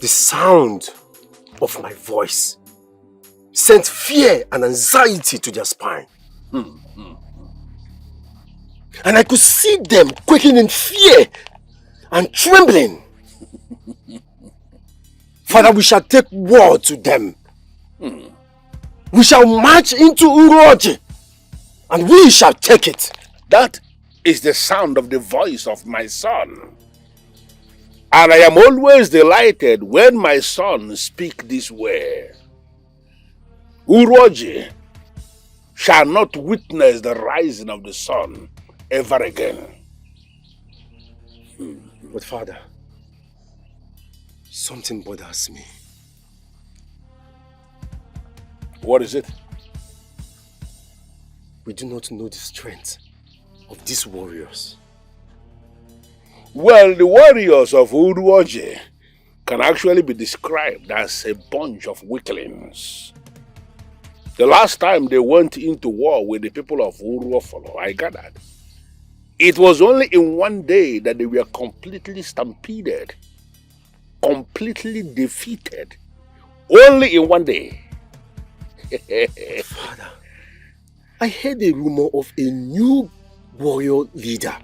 The sound of my voice sent fear and anxiety to their spine. And I could see them quaking in fear and trembling. Father, we shall take war to them. We shall march into Uroji and we shall take it. That is the sound of the voice of my son. And I am always delighted when my son speaks this way. Uroji shall not witness the rising of the sun ever again. But Father, something bothers me. What is it? We do not know the strength of these warriors. Well, the warriors of Uroji can actually be described as a bunch of weaklings. The last time they went into war with the people of Urofolo, I gathered, it was only in one day that they were completely stampeded, completely defeated. Only in one day. Father, I heard a rumor of a new warrior leader.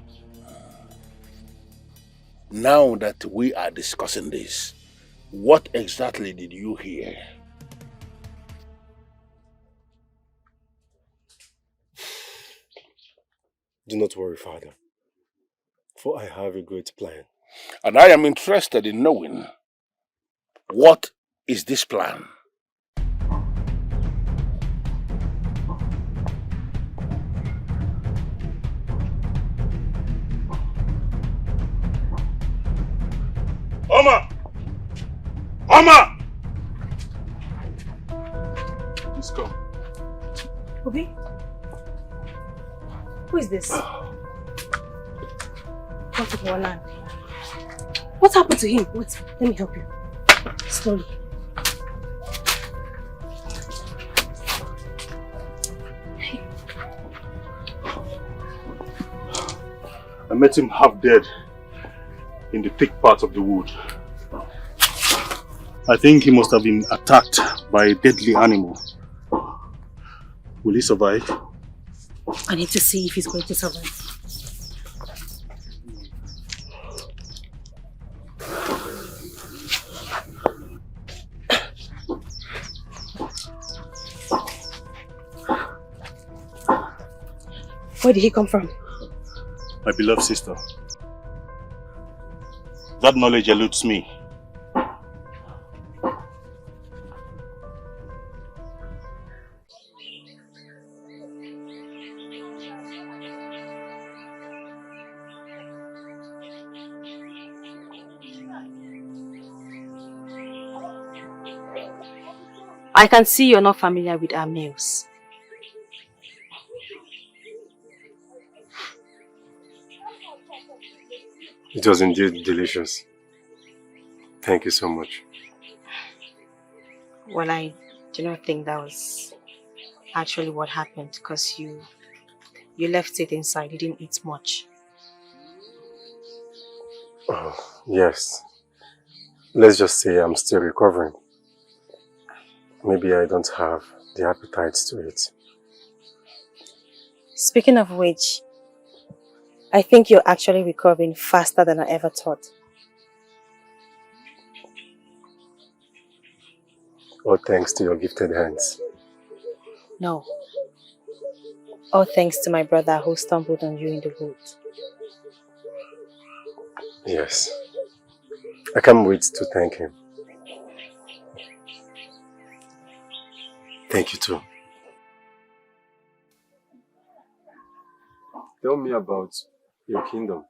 Now that we are discussing this, what exactly did you hear? Do not worry, Father, for I have a great plan. And I am interested in knowing, what is this plan? Oma! Oma! Please come. Obi? Who is this? What of our land? What happened to him? Wait, let me help you. Slowly. I met him half dead in the thick part of the wood. I think he must have been attacked by a deadly animal. Will he survive? I need to see if he's going to survive. Where did he come from? My beloved sister. That knowledge eludes me. I can see you're not familiar with our meals. It was indeed delicious. Thank you so much. Well, I do not think that was actually what happened because you left it inside. You didn't eat much. Oh, yes. Let's just say I'm still recovering. Maybe I don't have the appetite to eat. Speaking of which, I think you're actually recovering faster than I ever thought. All thanks to your gifted hands. No. All thanks to my brother who stumbled on you in the woods. Yes. I can't wait to thank him. Thank you too. Tell me about your kingdom.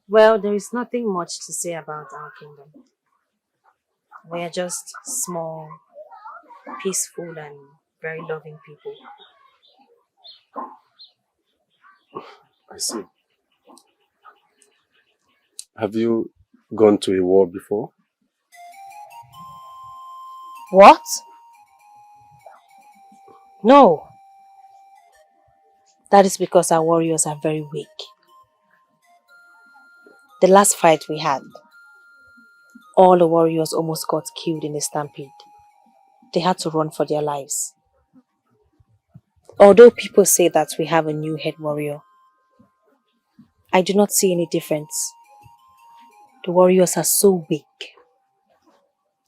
Well, there is nothing much to say about our kingdom. We are just small, peaceful, and very loving people. I see. Have you gone to a war before? What? No. That is because our warriors are very weak. The last fight we had, all the warriors almost got killed in a stampede. They had to run for their lives. Although people say that we have a new head warrior, I do not see any difference. The warriors are so weak.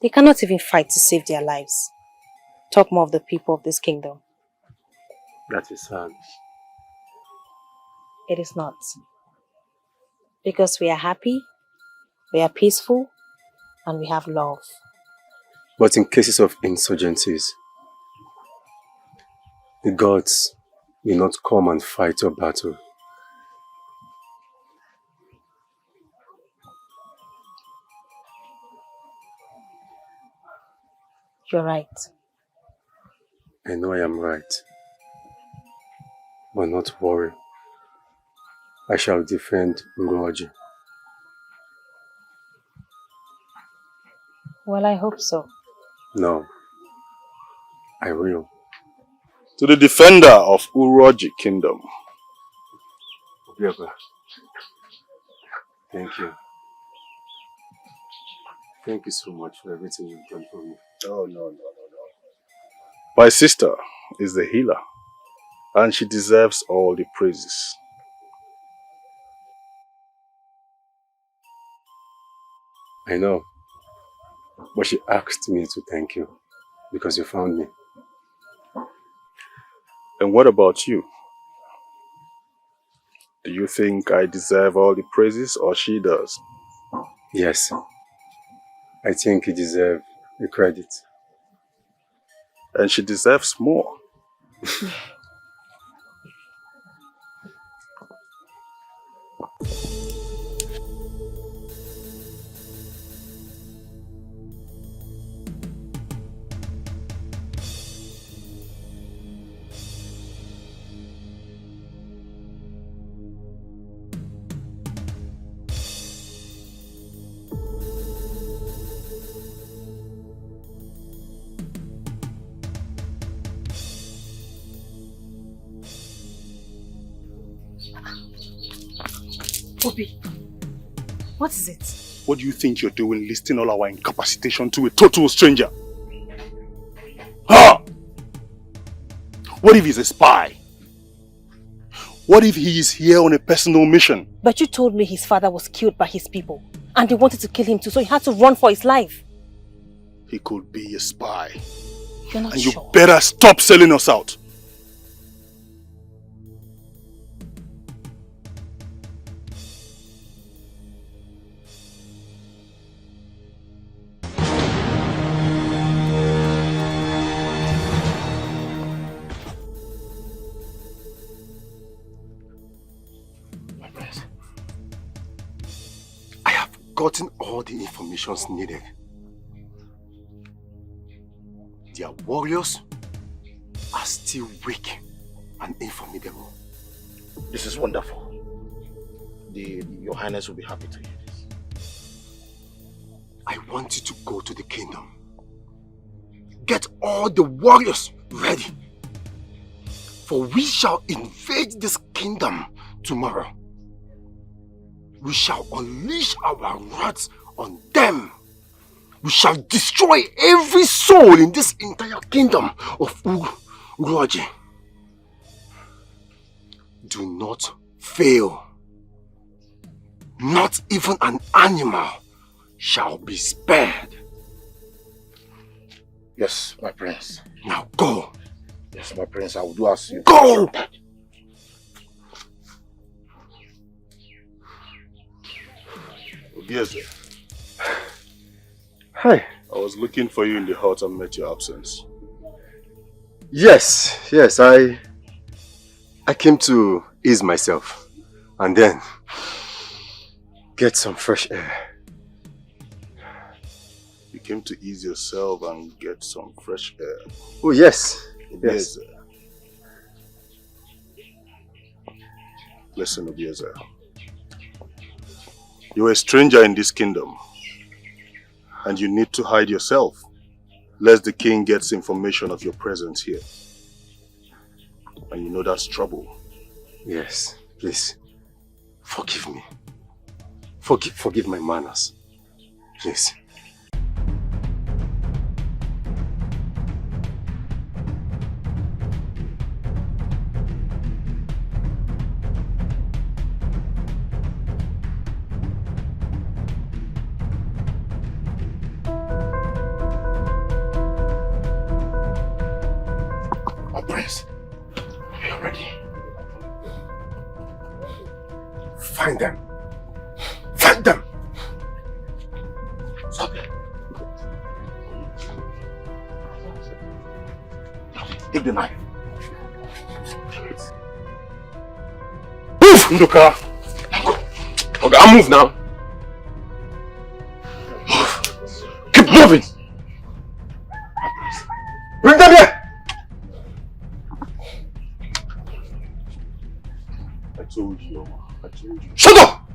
They cannot even fight to save their lives. Talk more of the people of this kingdom. That is sad. It is not. Because we are happy, we are peaceful, and we have love. But in cases of insurgencies, the gods will not come and fight your battle. You're right. I know I am right. But not worry. I shall defend Uroji. Well, I hope so. No. I will. To the defender of Uroji Kingdom. Obiaba. Thank you. Thank you so much for everything you've done for me. Oh, no. My sister is the healer, and she deserves all the praises. I know. But she asked me to thank you because you found me. And what about you? Do you think I deserve all the praises or she does? Yes. I think you deserve the credit. And she deserves more. Obi, what is it? What do you think you're doing listing all our incapacitation to a total stranger? Huh? What if he's a spy? What if he is here on a personal mission? But you told me his father was killed by his people and they wanted to kill him too, so he had to run for his life. He could be a spy. You're not and sure. you better stop selling us out. Gotten all the information needed. their warriors are still weak and informidable. This is wonderful. Your Highness will be happy to hear this. I want you to go to the kingdom. Get all the warriors ready. For we shall invade this kingdom tomorrow. We shall unleash our wrath on them. We shall destroy every soul in this entire kingdom of Uroji. Do not fail. Not even an animal shall be spared. Yes, my prince. Now go. Yes, my prince, I will do as you. Go! Yes. Hi. I was looking for you in the hut and met your absence. Yes, I came to ease myself and then get some fresh air. You came to ease yourself and get some fresh air. Oh yes. Yes. Listen, Obiezer. You are a stranger in this kingdom, and you need to hide yourself, lest the king gets information of your presence here. And you know that's trouble. Yes, please. Forgive me. Forgive my manners. Please. Find them. Find them. Stop it. Take the knife. Move! Nduka. Okay, move now. Keep moving. Bring them here. I told you. Shut up!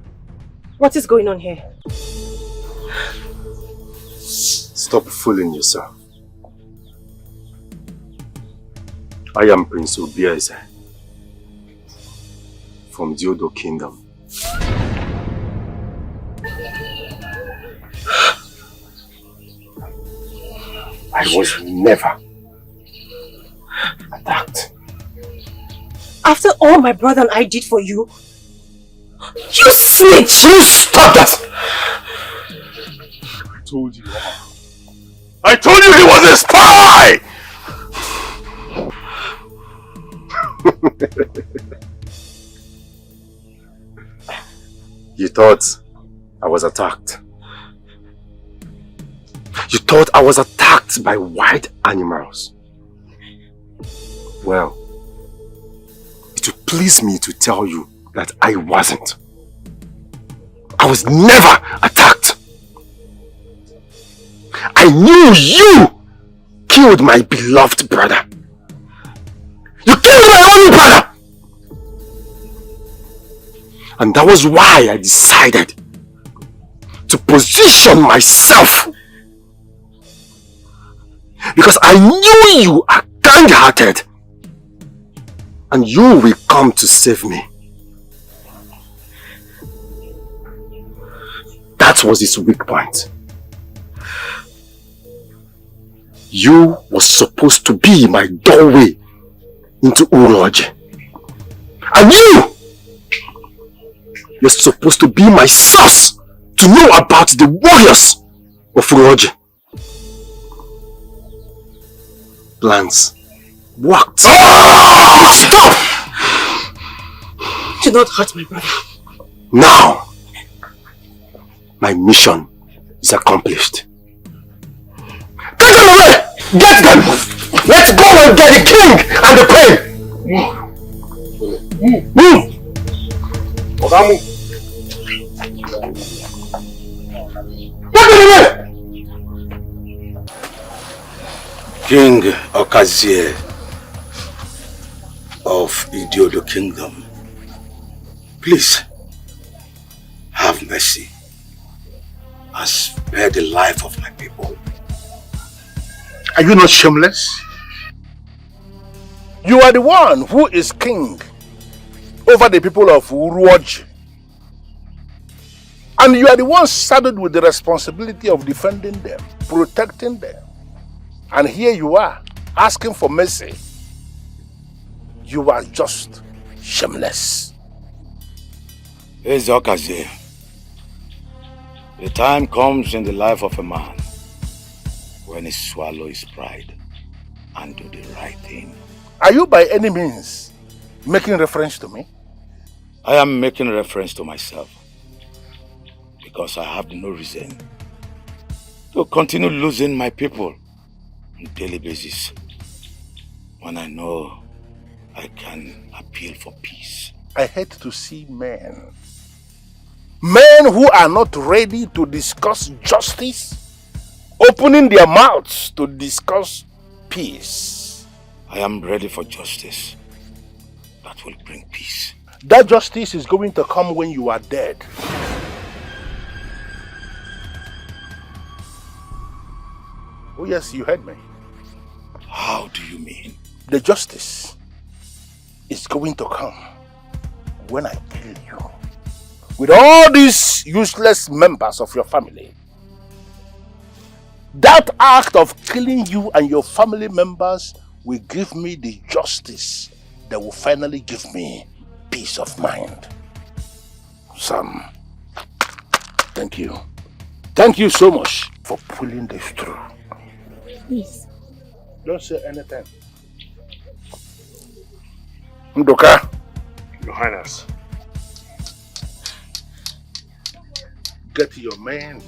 What is going on here? Stop fooling yourself. I am Prince Obieze from the Odo Kingdom. I was never attacked. After all my brother and I did for you, you snitch! You stop that! I told you, Mama. I told you he was a spy! You thought I was attacked. You thought I was attacked by wild animals. Well, it would please me to tell you that I wasn't. I was never attacked. I knew you killed my beloved brother. You killed my only brother! And that was why I decided to position myself. Because I knew you are kind-hearted. And you will come to save me. That was his weak point. You were supposed to be my doorway into Uroji. And you're supposed to be my source to know about the warriors of Uroji. Plans worked. Stop! Do not hurt my brother. Now, my mission is accomplished. Take them away! Get them! Let's go and get the king and the queen! Move! Ogamu! Get them away! King Okazie of Idiodo Kingdom, please have mercy and spare the life of my people. Are you not shameless? You are the one who is king over the people of Uruoj. And you are the one saddled with the responsibility of defending them, protecting them. And here you are, asking for mercy. You are just shameless. It's Okazie. The time comes in the life of a man when he swallows his pride and do the right thing. Are you by any means making reference to me? I am making reference to myself because I have no reason to continue losing my people on a daily basis when I know I can appeal for peace. I hate to see men who are not ready to discuss justice, opening their mouths to discuss peace. I am ready for justice that will bring peace. That justice is going to come when you are dead. Oh yes, you heard me. How do you mean? The justice is going to come when I kill you with all these useless members of your family. That act of killing you and your family members will give me the justice that will finally give me peace of mind. Sam, thank you. Thank you so much for pulling this through. Please. Don't say anything. Ndoka. Your Highness. Get your men.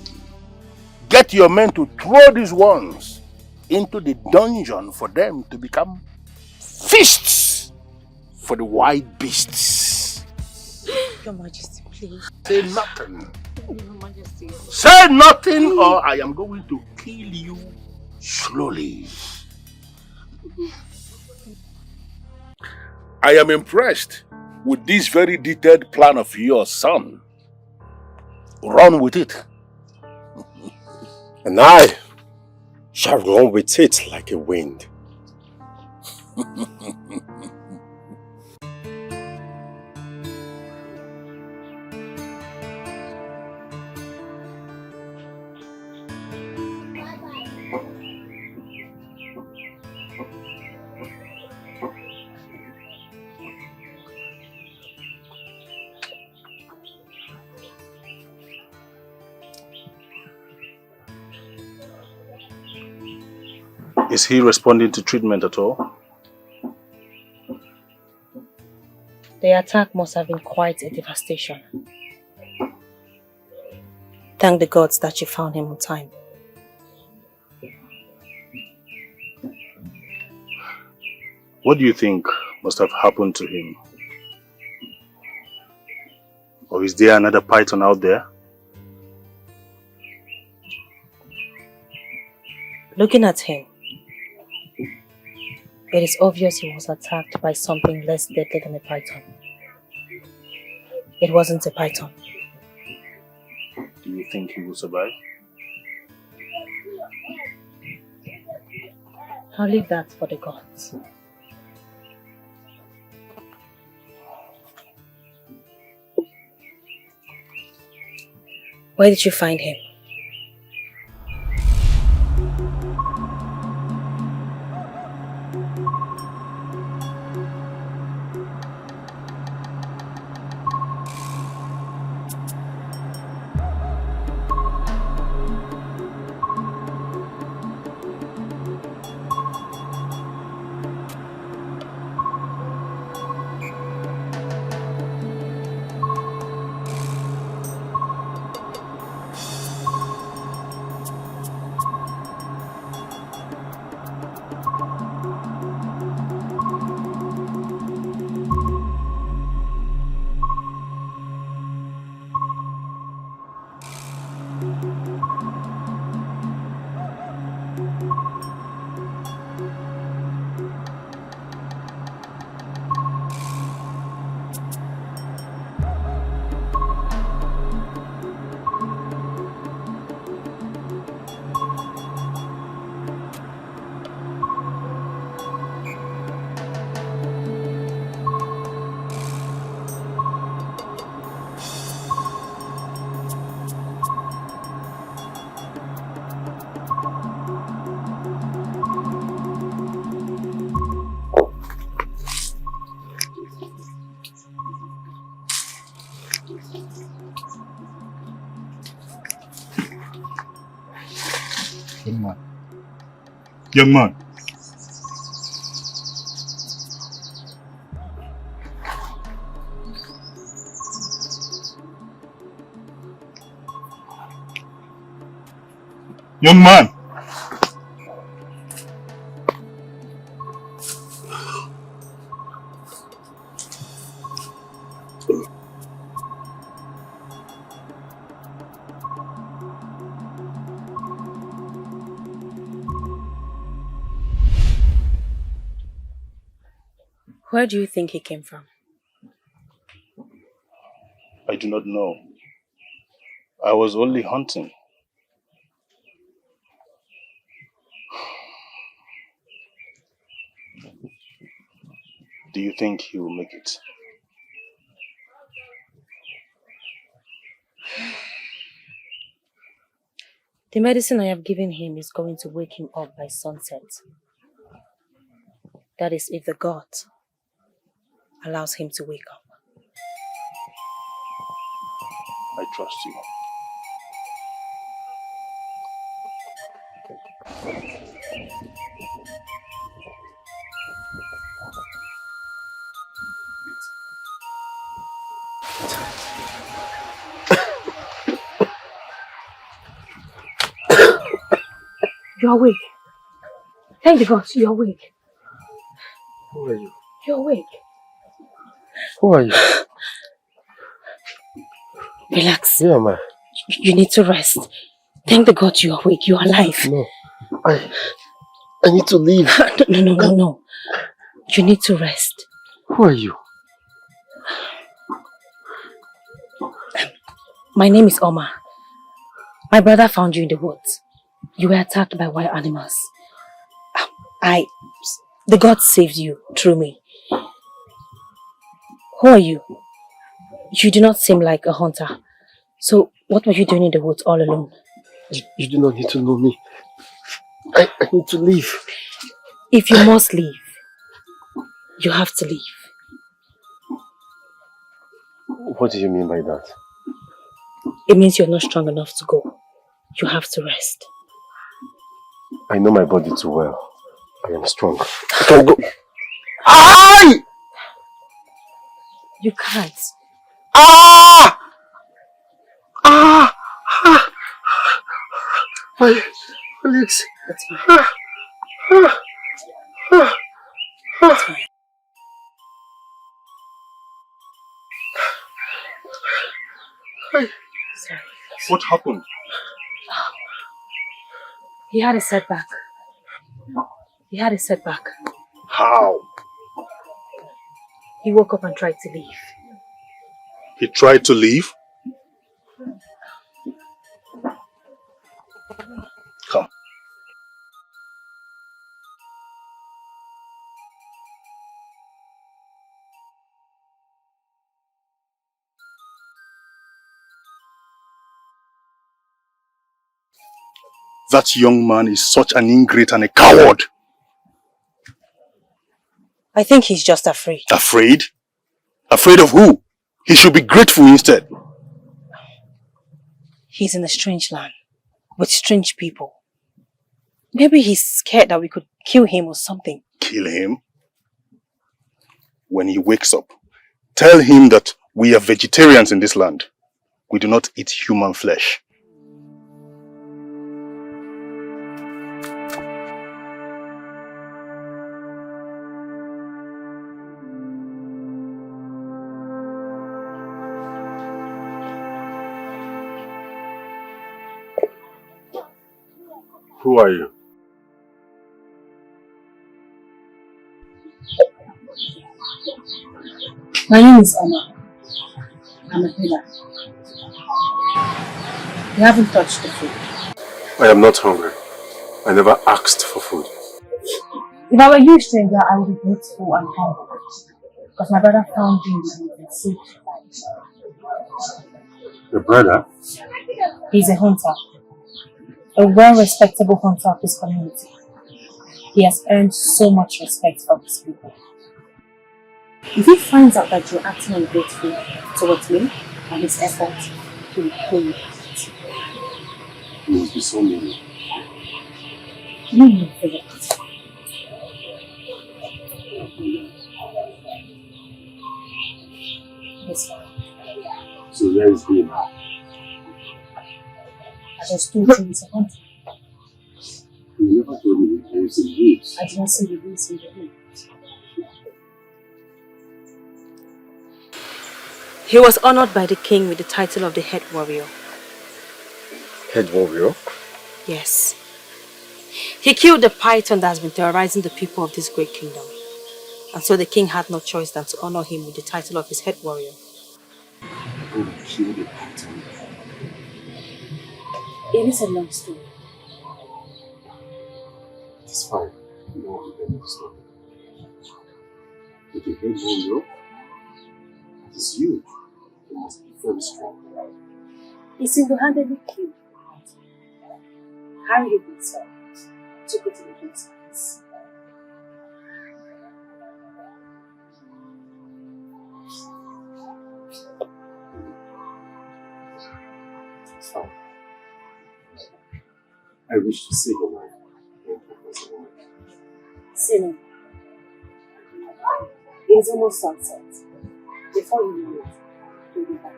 Get your men to throw these ones into the dungeon for them to become feasts for the wild beasts. Your Majesty, please. Say nothing. Your Majesty. Say nothing or I am going to kill you slowly. I am impressed with this very detailed plan of yours, son. Run with it. And I shall run with it like a wind. Is he responding to treatment at all? The attack must have been quite a devastation. Thank the gods that you found him on time. What do you think must have happened to him? Or is there another python out there? Looking at him, it is obvious he was attacked by something less deadly than a python. It wasn't a python. Do you think he will survive? I'll leave that for the gods. Where did you find him? Young man. Young man. Young man. Where do you think he came from? I do not know. I was only hunting. Do you think he will make it? The medicine I have given him is going to wake him up by sunset. That is if the god allows him to wake up. I trust you. You're awake. Thank the gods, you're awake. Who are you? You're awake. Who are you? Relax. Who am I? You need to rest. Thank the God you're awake. You're alive. No. I need to leave. No. You need to rest. Who are you? My name is Omar. My brother found you in the woods. You were attacked by wild animals. The God saved you through me. Who are you? You do not seem like a hunter. So what were you doing in the woods all alone? You do not need to know me. I need to leave. If you must leave, you have to leave. What do you mean by that? It means you're not strong enough to go. You have to rest. I know my body too well. I am strong. I can go. Aye! You can't. Ah! Ah! Ah! My legs. That's fine. Ah! Ah! Ah! That's fine. Sorry. What happened? He had a setback. How? He woke up and tried to leave. He tried to leave? Come. That young man is such an ingrate and a coward. I think he's just afraid. Afraid? Afraid of who? He should be grateful instead. He's in a strange land with strange people. Maybe he's scared that we could kill him or something. Kill him? When he wakes up, tell him that we are vegetarians in this land. We do not eat human flesh. Who are you? My name is Omar. I'm a healer. You haven't touched the food. I am not hungry. I never asked for food. If I were you, stranger, I would be grateful and humble. Because my brother found you and saved your life. Your brother? He's a hunter. A well-respectable hunter of his community. He has earned so much respect from his people. If he finds out that you're acting ungrateful towards me, and his effort to repay you. It must be so many. You know that. It's fine. So where is he now? I just told you it's a hunter. You never told me he was in roots. I did not see the roots in the room. He was honored by the king with the title of the head warrior. Head warrior? Yes. He killed the python that has been terrorizing the people of this great kingdom. And so the king had no choice than to honor him with the title of his head warrior. Oh, killed the python. It is a long story. It's fine. You don't want to tell me the story. But the head warrior, that is you. You must be very strong. He single-handedly killed the python. Carried it himself. Took it to the king's palace. It's fine. I wish to save your life. Sinner. It is almost sunset. Before you know it, you'll be back.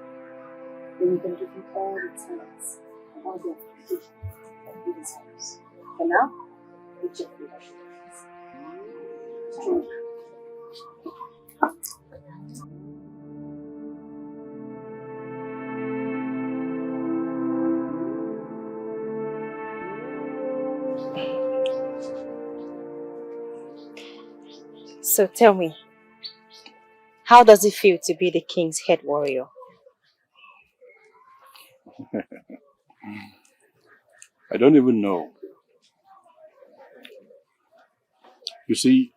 Then you can give him all the talents and all the applications that he deserves. For now, it's your leadership. Strong. So tell me, how does it feel to be the king's head warrior? I don't even know. You see,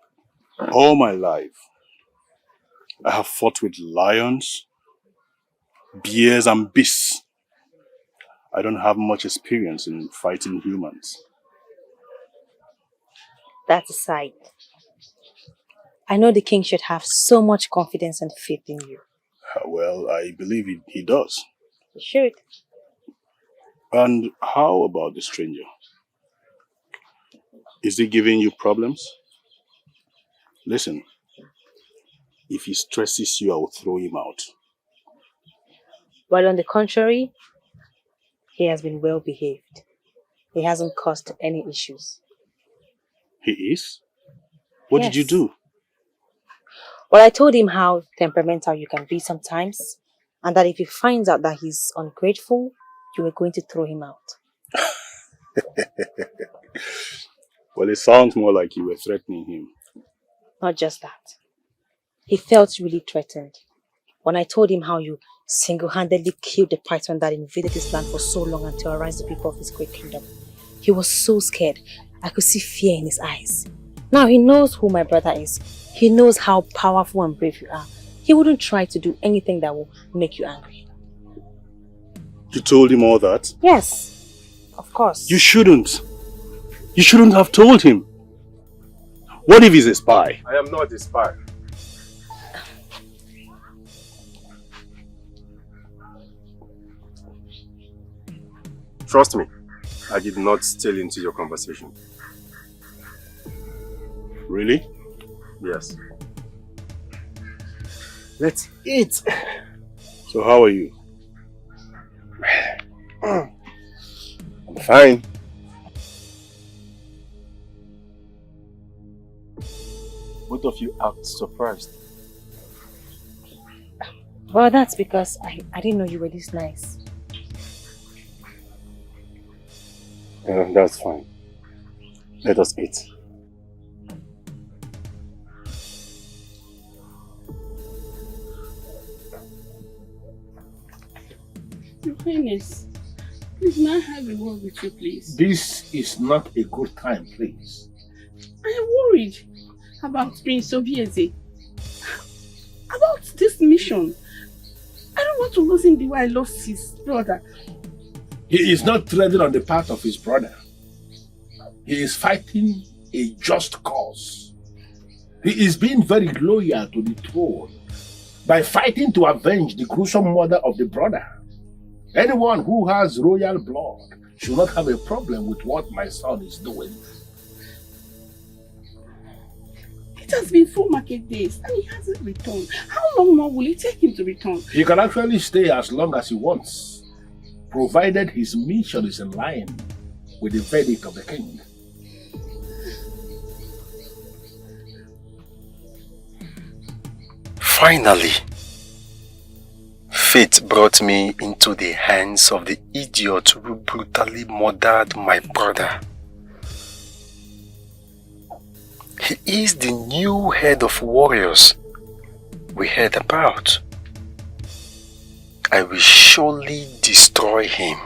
all my life, I have fought with lions, bears and beasts. I don't have much experience in fighting humans. That aside, I know the king should have so much confidence and faith in you. Well, I believe he does. He should. And how about the stranger? Is he giving you problems? Listen, if he stresses you, I will throw him out. While on the contrary, he has been well behaved. He hasn't caused any issues. He is? What did you do? Well, I told him how temperamental you can be sometimes, and that if he finds out that he's ungrateful, you were going to throw him out. Well, it sounds more like you were threatening him. Not just that. He felt really threatened when I told him how you single-handedly killed the python that invaded his land for so long and terrorized the people of his great kingdom. He was so scared. I could see fear in his eyes. Now he knows who my brother is. He knows how powerful and brave you are. He wouldn't try to do anything that will make you angry. You told him all that? Yes, of course. You shouldn't. You shouldn't have told him. What if he's a spy? I am not a spy. Trust me, I did not steal into your conversation. Really? Yes. Let's eat. So how are you? I'm fine. Both of you act surprised. Well, that's because I didn't know you were this nice. That's fine. Let us eat. Your Highness, please may I have a word with you, please? This is not a good time, please. I am worried about Prince Obieze. About this mission. I don't want to lose him the way I lost his brother. He is not treading on the path of his brother. He is fighting a just cause. He is being very loyal to the throne. by fighting to avenge the gruesome murder of the brother. Anyone who has royal blood should not have a problem with what my son is doing. It has been 4 market days and he hasn't returned. How long more will it take him to return? He can actually stay as long as he wants, provided his mission is in line with the verdict of the king. Finally, fate brought me into the hands of the idiot who brutally murdered my brother. He is the new head of warriors we heard about. I will surely destroy him.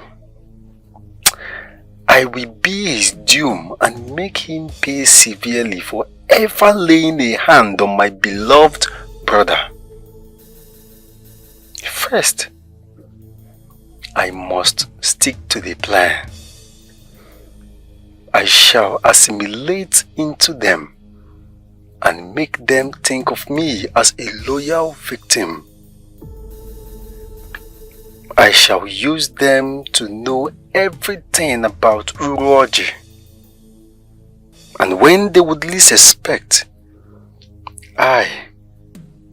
I will be his doom and make him pay severely for ever laying a hand on my beloved brother. First, I must stick to the plan. I shall assimilate into them and make them think of me as a loyal victim. I shall use them to know everything about Uroji. And when they would least expect, I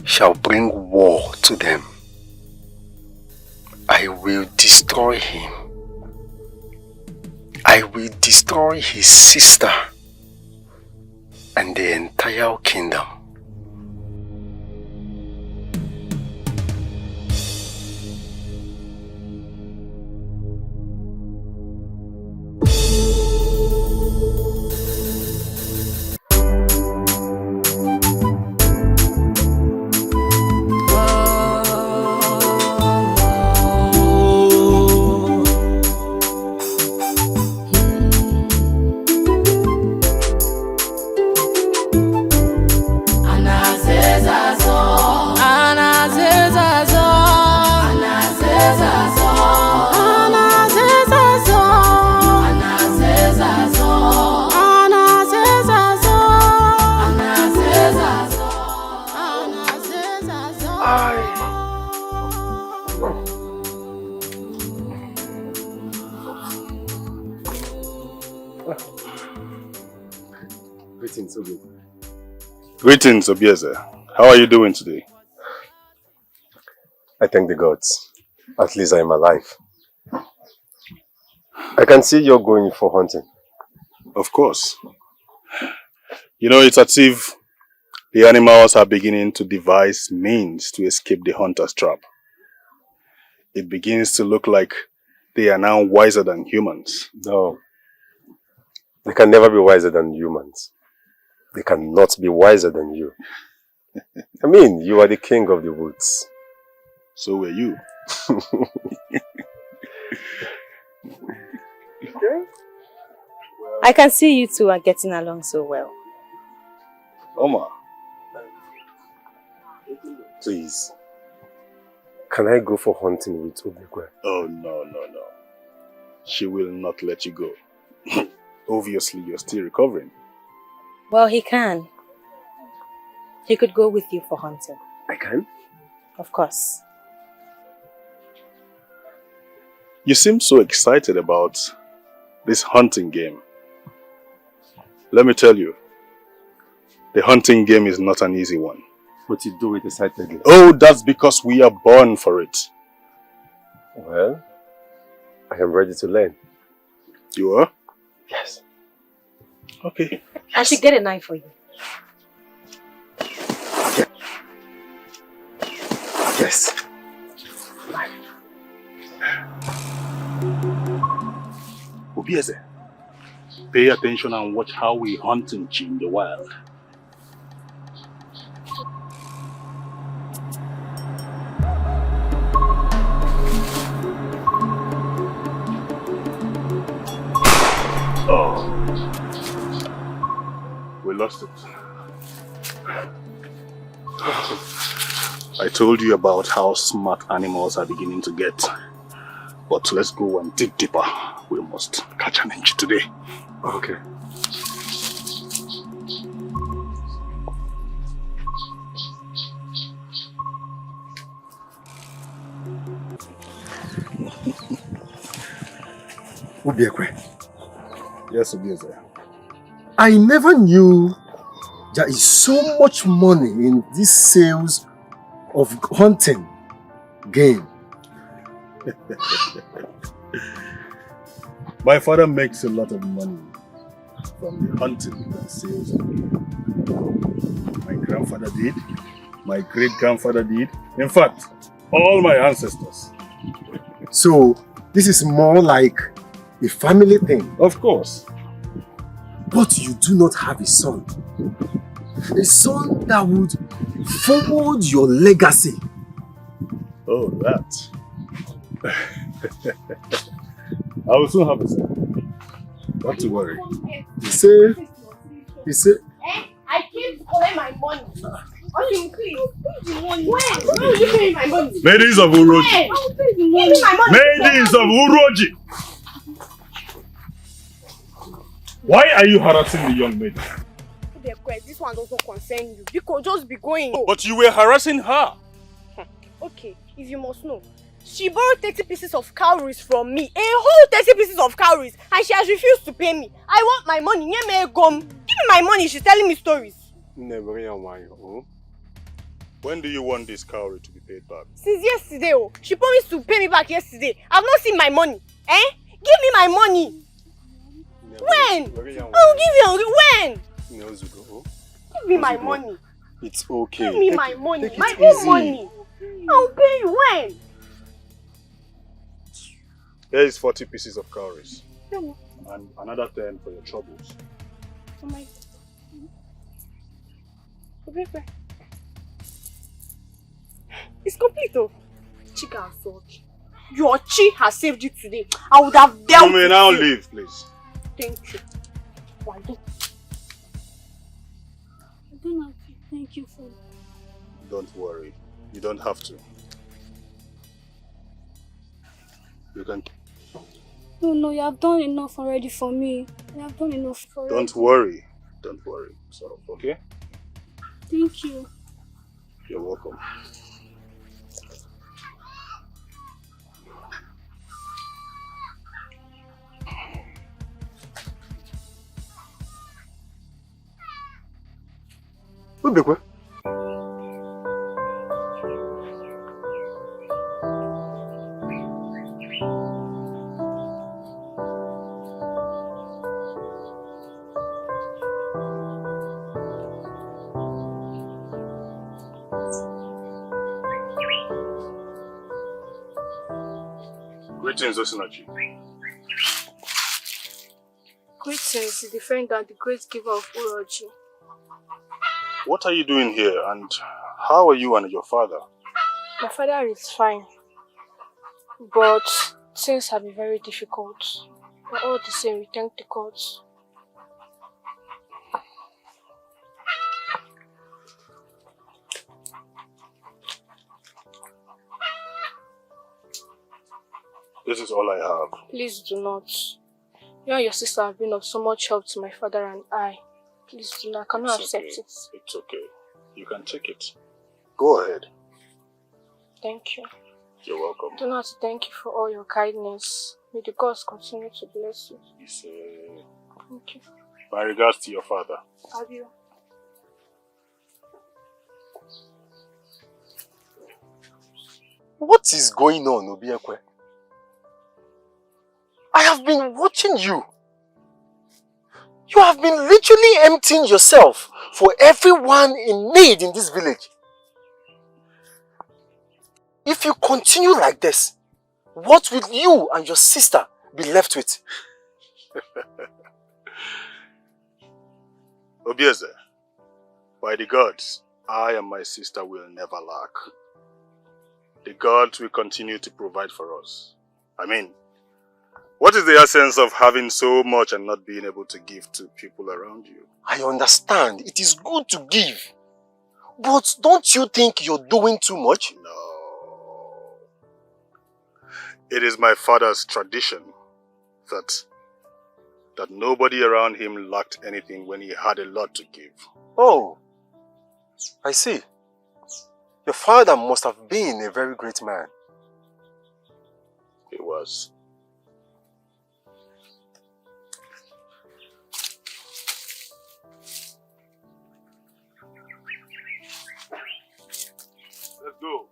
shall bring war to them. I will destroy him. I will destroy his sister and the entire kingdom. Greetings, Obieze. How are you doing today? I thank the gods. At least I am alive. I can see you're going for hunting. Of course. You know, it's as if the animals are beginning to devise means to escape the hunter's trap. It begins to look like they are now wiser than humans. No. They can never be wiser than humans. They cannot be wiser than you. I mean, you are the king of the woods. So were you. I can see you two are getting along so well. Omar. Please. Can I go for hunting with Obigwe? Oh, no. She will not let you go. Obviously, you're still recovering. Well, he can. He could go with you for hunting. I can? Of course. You seem so excited about this hunting game. Let me tell you, the hunting game is not an easy one. But you do it excitedly. Oh, that's because we are born for it. Well, I am ready to learn. You are? Yes. Okay. I should get a knife for you. Yes. Obieze, pay attention and watch how we hunt in the wild. Oh. We lost it. I told you about how smart animals are beginning to get. But let's go and dig deeper. We must catch an inch today. Okay. Ubiekwe, Yes, Obieze. I never knew there is so much money in these sales of hunting game. My father makes a lot of money from the hunting and sales. My grandfather did. My great-grandfather did. In fact, all my ancestors. So, this is more like a family thing. Of course. But you do not have a son. A son that would forward your legacy. Oh, that. I will soon have a son. Not to worry. He said, I came to collect my money. Okay, please. When will you pay me my money? Ladies of Uroji. Give me my money. Ladies of Uroji. Why are you harassing the young maiden? This one doesn't concern you. You could just be going. But you were harassing her. Okay, if you must know. She borrowed 30 pieces of cowries from me. A whole 30 pieces of cowries. And she has refused to pay me. I want my money. Give me my money. She's telling me stories. When do you want this cowrie to be paid back? Since yesterday. Oh. She promised to pay me back yesterday. I've not seen my money. Eh? Give me my money. When? I'll give you. When? Give me my money. It's okay. Give me my money. My own money. I'll pay you. When? Here is 40 pieces of cowries. And another 10 for your troubles. Oh my. It's complete though. Chica and Soji. Your chi has saved you today. I would have dealt You may now leave, please. Thank you. Why don't have to thank you for. Don't worry. You don't have to. You can. No, you have done enough already for me. You have done enough for me. Don't worry. Don't worry. So, okay? Thank you. You're welcome. Ubekwe. Greetings, Osinachi. Greetings, the friend and the great giver of Uroji. What are you doing here and how are you and your father? My father is fine, but things have been very difficult. But all the same, we thank the gods. This is all I have. Please do not. You and your sister have been of so much help to my father and I. Please do not. I cannot accept it. It's okay. You can take it. Go ahead. Thank you. You're welcome. Do not thank you for all your kindness. May the gods continue to bless you. Thank you. My regards to your father. Have you? What is going on, Obiekwe? I have been watching you. You have been literally emptying yourself for everyone in need in this village. If you continue like this, what will you and your sister be left with? Obieze, by the gods, I and my sister will never lack. The gods will continue to provide for us. I mean, what is the essence of having so much and not being able to give to people around you? I understand. It is good to give. But don't you think you're doing too much? No. It is my father's tradition that nobody around him lacked anything when he had a lot to give. Oh, I see. Your father must have been a very great man. It was. Let's go.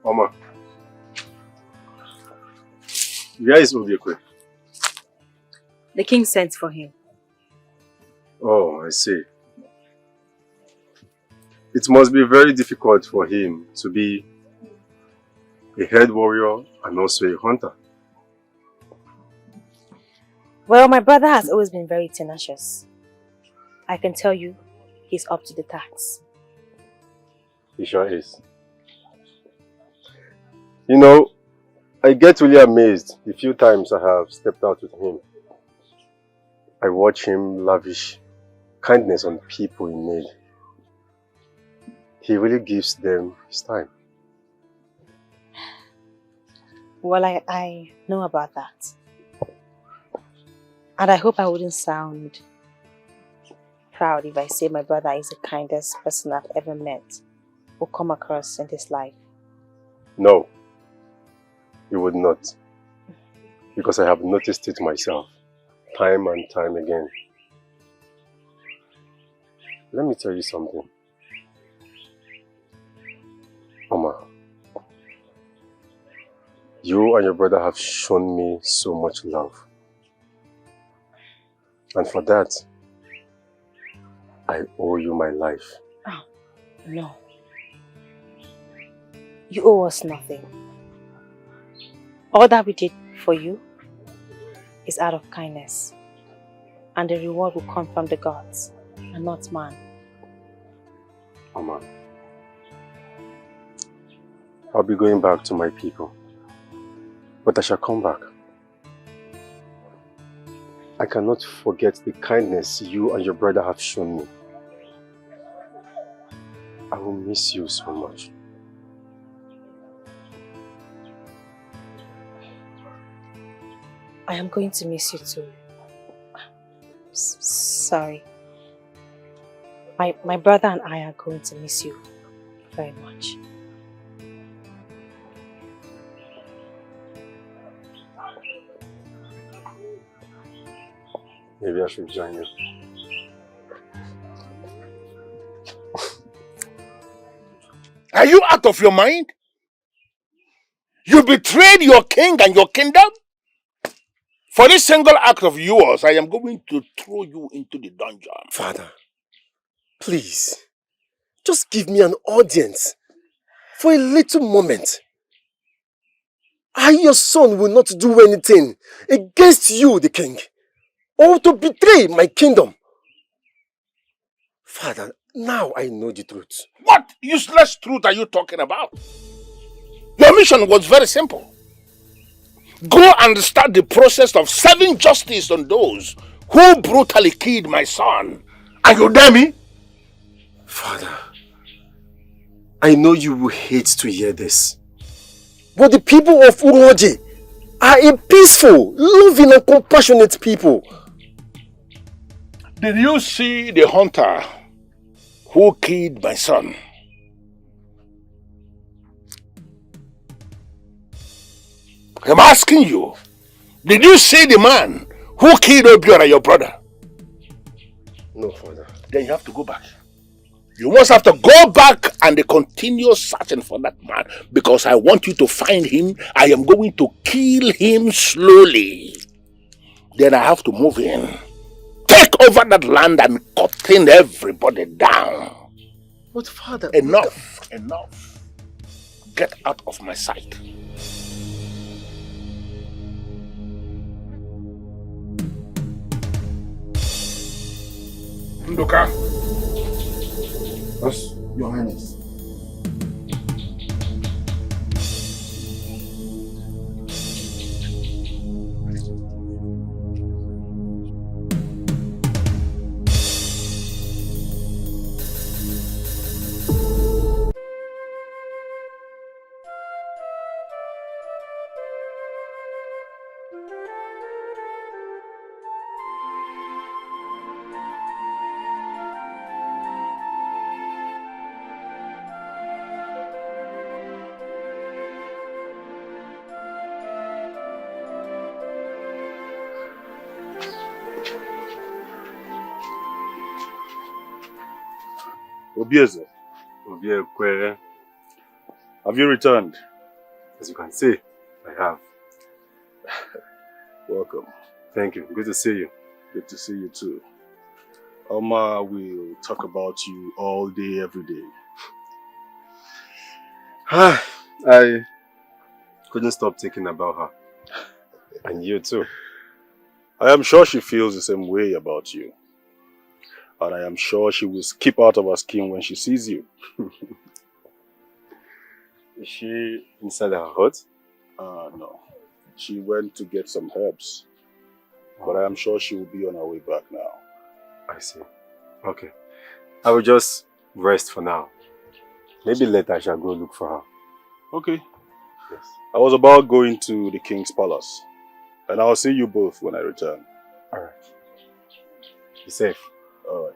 Mama, where is Obiekwe? The king sent for him. Oh, I see. It must be very difficult for him to be a head warrior and also a hunter. Well, my brother has always been very tenacious. I can tell you, he's up to the task. He sure is. You know, I get really amazed the few times I have stepped out with him. I watch him lavish kindness on people in need. He really gives them his time. Well, I know about that. And I hope I wouldn't sound proud if I say my brother is the kindest person I've ever met or come across in this life. No, you would not. Because I have noticed it myself, time and time again. Let me tell you something. Mama, you and your brother have shown me so much love. And for that, I owe you my life. Oh, no. You owe us nothing. All that we did for you is out of kindness. And the reward will come from the gods and not man. Mama, I'll be going back to my people. But I shall come back. I cannot forget the kindness you and your brother have shown me. I will miss you so much. I am going to miss you too. Sorry. My brother and I are going to miss you very much. Maybe I should join you. Are you out of your mind? You betrayed your king and your kingdom? For this single act of yours, I am going to throw you into the dungeon. Father, please, just give me an audience for a little moment. I, your son, will not do anything against you, the king, or to betray my kingdom. Father, now I know the truth. What useless truth are you talking about? Your mission was very simple. Go and start the process of serving justice on those who brutally killed my son. And you dare me? Father, I know you will hate to hear this, but the people of Uroji are a peaceful, loving and compassionate people. Did you see the hunter who killed my son? I'm asking you, did you see the man who killed Obiora, your brother? No, Father. Then you have to go back. You must have to go back and continue searching for that man, because I want you to find him. I am going to kill him slowly. Then I have to move in, take over that land and cutting everybody down. But Father... Enough. Get out of my sight. Ndoka. Yes, Your Highness. Obieze. Obiekwe. Have you returned? As you can see, I have. Welcome. Thank you. Good to see you. Good to see you too. Oma will talk about you all day, every day. I couldn't stop thinking about her. And you too. I am sure she feels the same way about you. And I am sure she will skip out of her skin when she sees you. Is she inside her hut? No. She went to get some herbs. But I am sure she will be on her way back now. I see. Okay. I will just rest for now. Maybe later I shall go look for her. Okay. Yes. I was about going to the king's palace. And I'll see you both when I return. Alright. Be safe. Alright.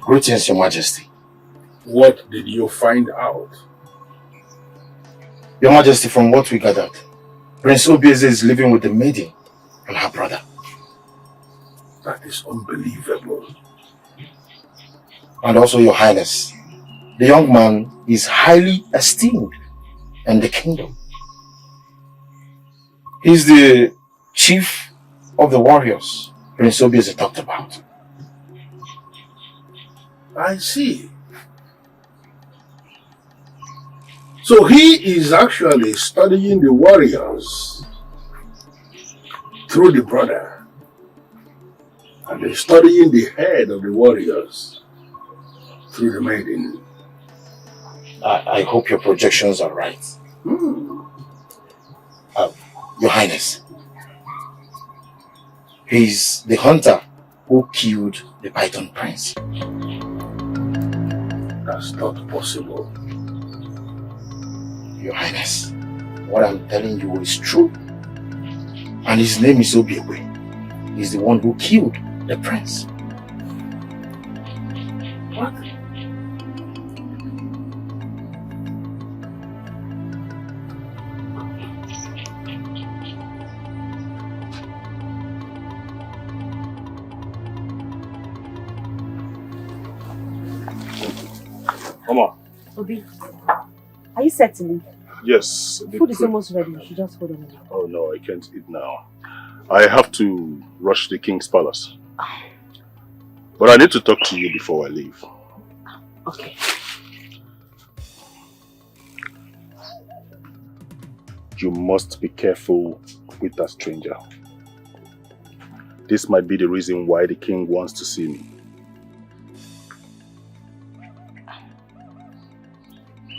Greetings, Your Majesty. What did you find out? Your Majesty, from what we gathered, Prince Obieze is living with the maiden and her brother. That is unbelievable. And also, Your Highness, the young man is highly esteemed in the kingdom. He's the chief of the warriors Prince Obieze talked about. I see. So he is actually studying the warriors through the brother. And he's studying the head of the warriors through the maiden. I hope your projections are right. Your Highness, he's the hunter who killed the Python Prince. That's not possible. Your Highness, what I'm telling you is true. And his name is Obiekwe. He's the one who killed the prince. What? Mama. Obi, are you set to leave? Yes. Food is almost ready. You should just hold on a minute. Oh no, I can't eat now. I have to rush to the king's palace. But I need to talk to you before I leave. Okay. You must be careful with that stranger. This might be the reason why the king wants to see me.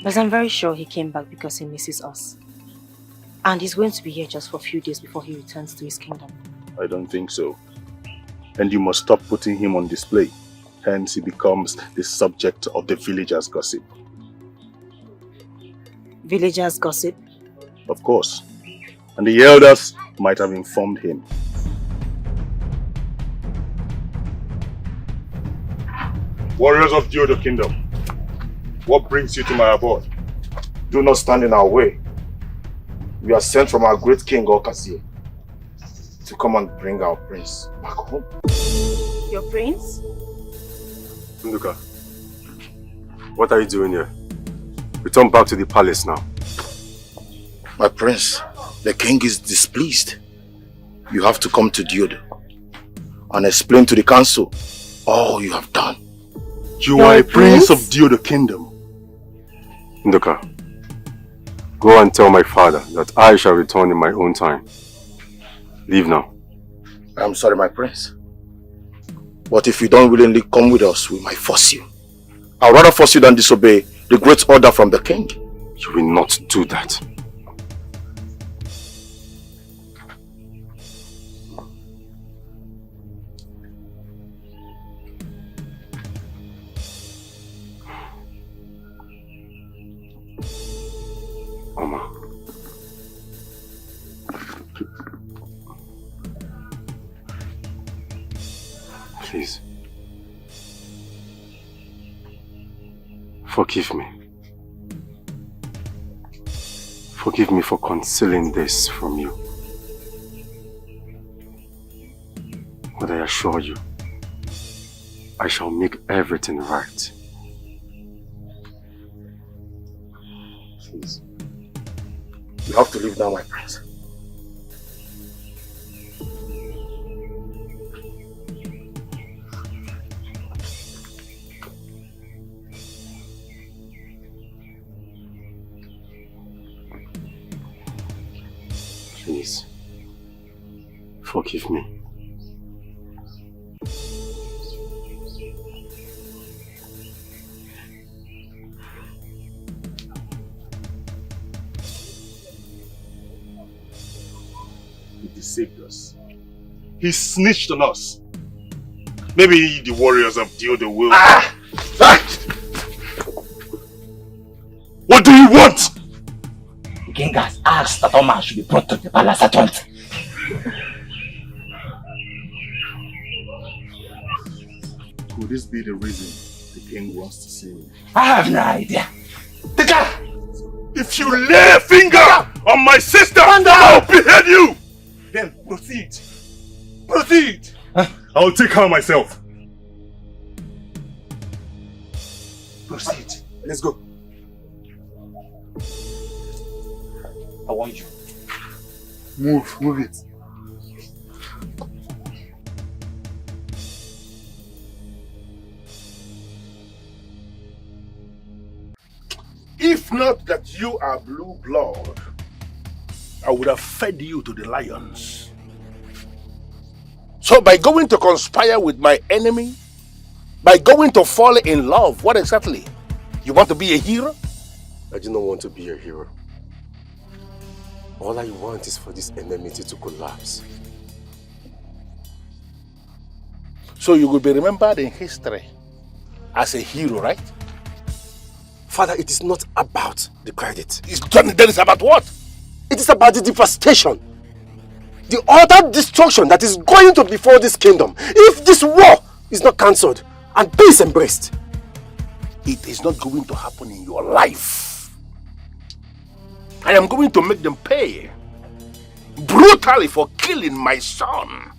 But I'm very sure he came back because he misses us. And he's going to be here just for a few days before he returns to his kingdom. I don't think so. And you must stop putting him on display. Hence he becomes the subject of the villagers' gossip. Villagers gossip? Of course. And the elders might have informed him. Warriors of Diodo Kingdom, what brings you to my abode? Do not stand in our way. We are sent from our great king Okazie to come and bring our prince back home. Your prince? Nduka, what are you doing here? Return back to the palace now. My prince, the king is displeased. You have to come to Diodo and explain to the council all you have done. You are a prince of Diodo Kingdom. Nduka, go and tell my father that I shall return in my own time. Leave now. I'm sorry, my prince. But if you don't willingly come with us, we might force you. I'd rather force you than disobey the great order from the king. You will not do that. Mama. Please. Forgive me. Forgive me for concealing this from you. But I assure you, I shall make everything right. Please. You have to leave now, my prince. Please, forgive me. He deceived us. He snitched on us. Maybe the warriors of Diodo will... What do you want? The king has asked that Oma should be brought to the palace at once. Could this be the reason the king wants to see me? I have no idea. If you lay a finger on my sister, I'll behead you! Then proceed. Proceed! I'll take her myself. Proceed. Let's go. I want you. Move it. If not that you are blue blood, I would have fed you to the lions. So by going to conspire with my enemy, by going to fall in love, what exactly? You want to be a hero? I do not want to be a hero. All I want is for this enmity to collapse. So you will be remembered in history as a hero, right? Father, it is not about the credit. Then it's about what? It is about the devastation. The utter destruction that is going to befall this kingdom if this war is not cancelled and peace embraced. It is not going to happen in your life. I am going to make them pay brutally for killing my son.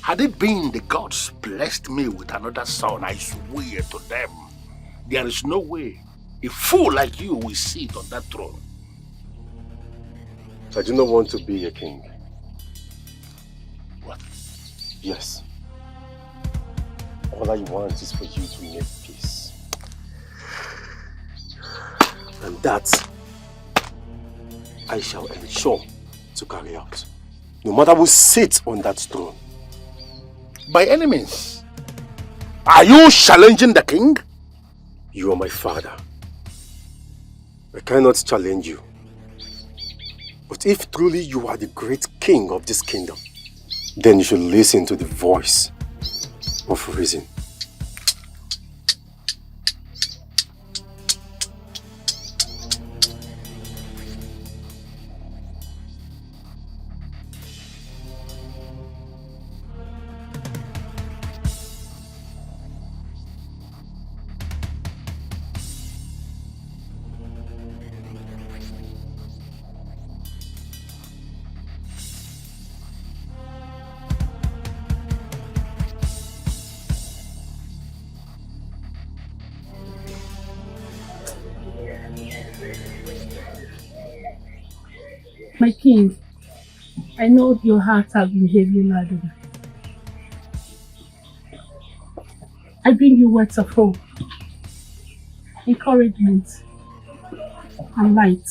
Had it been the gods blessed me with another son, I swear to them, there is no way a fool like you will sit on that throne. I do not want to be a king. What? Yes. All I want is for you to make peace. And that I shall ensure to carry out. No matter who sits on that throne. My enemies? Are you challenging the king? You are my father. I cannot challenge you. But if truly you are the great king of this kingdom, then you should listen to the voice of reason. My king, I know your heart has been heavy laden. I bring you words of hope, encouragement, and light.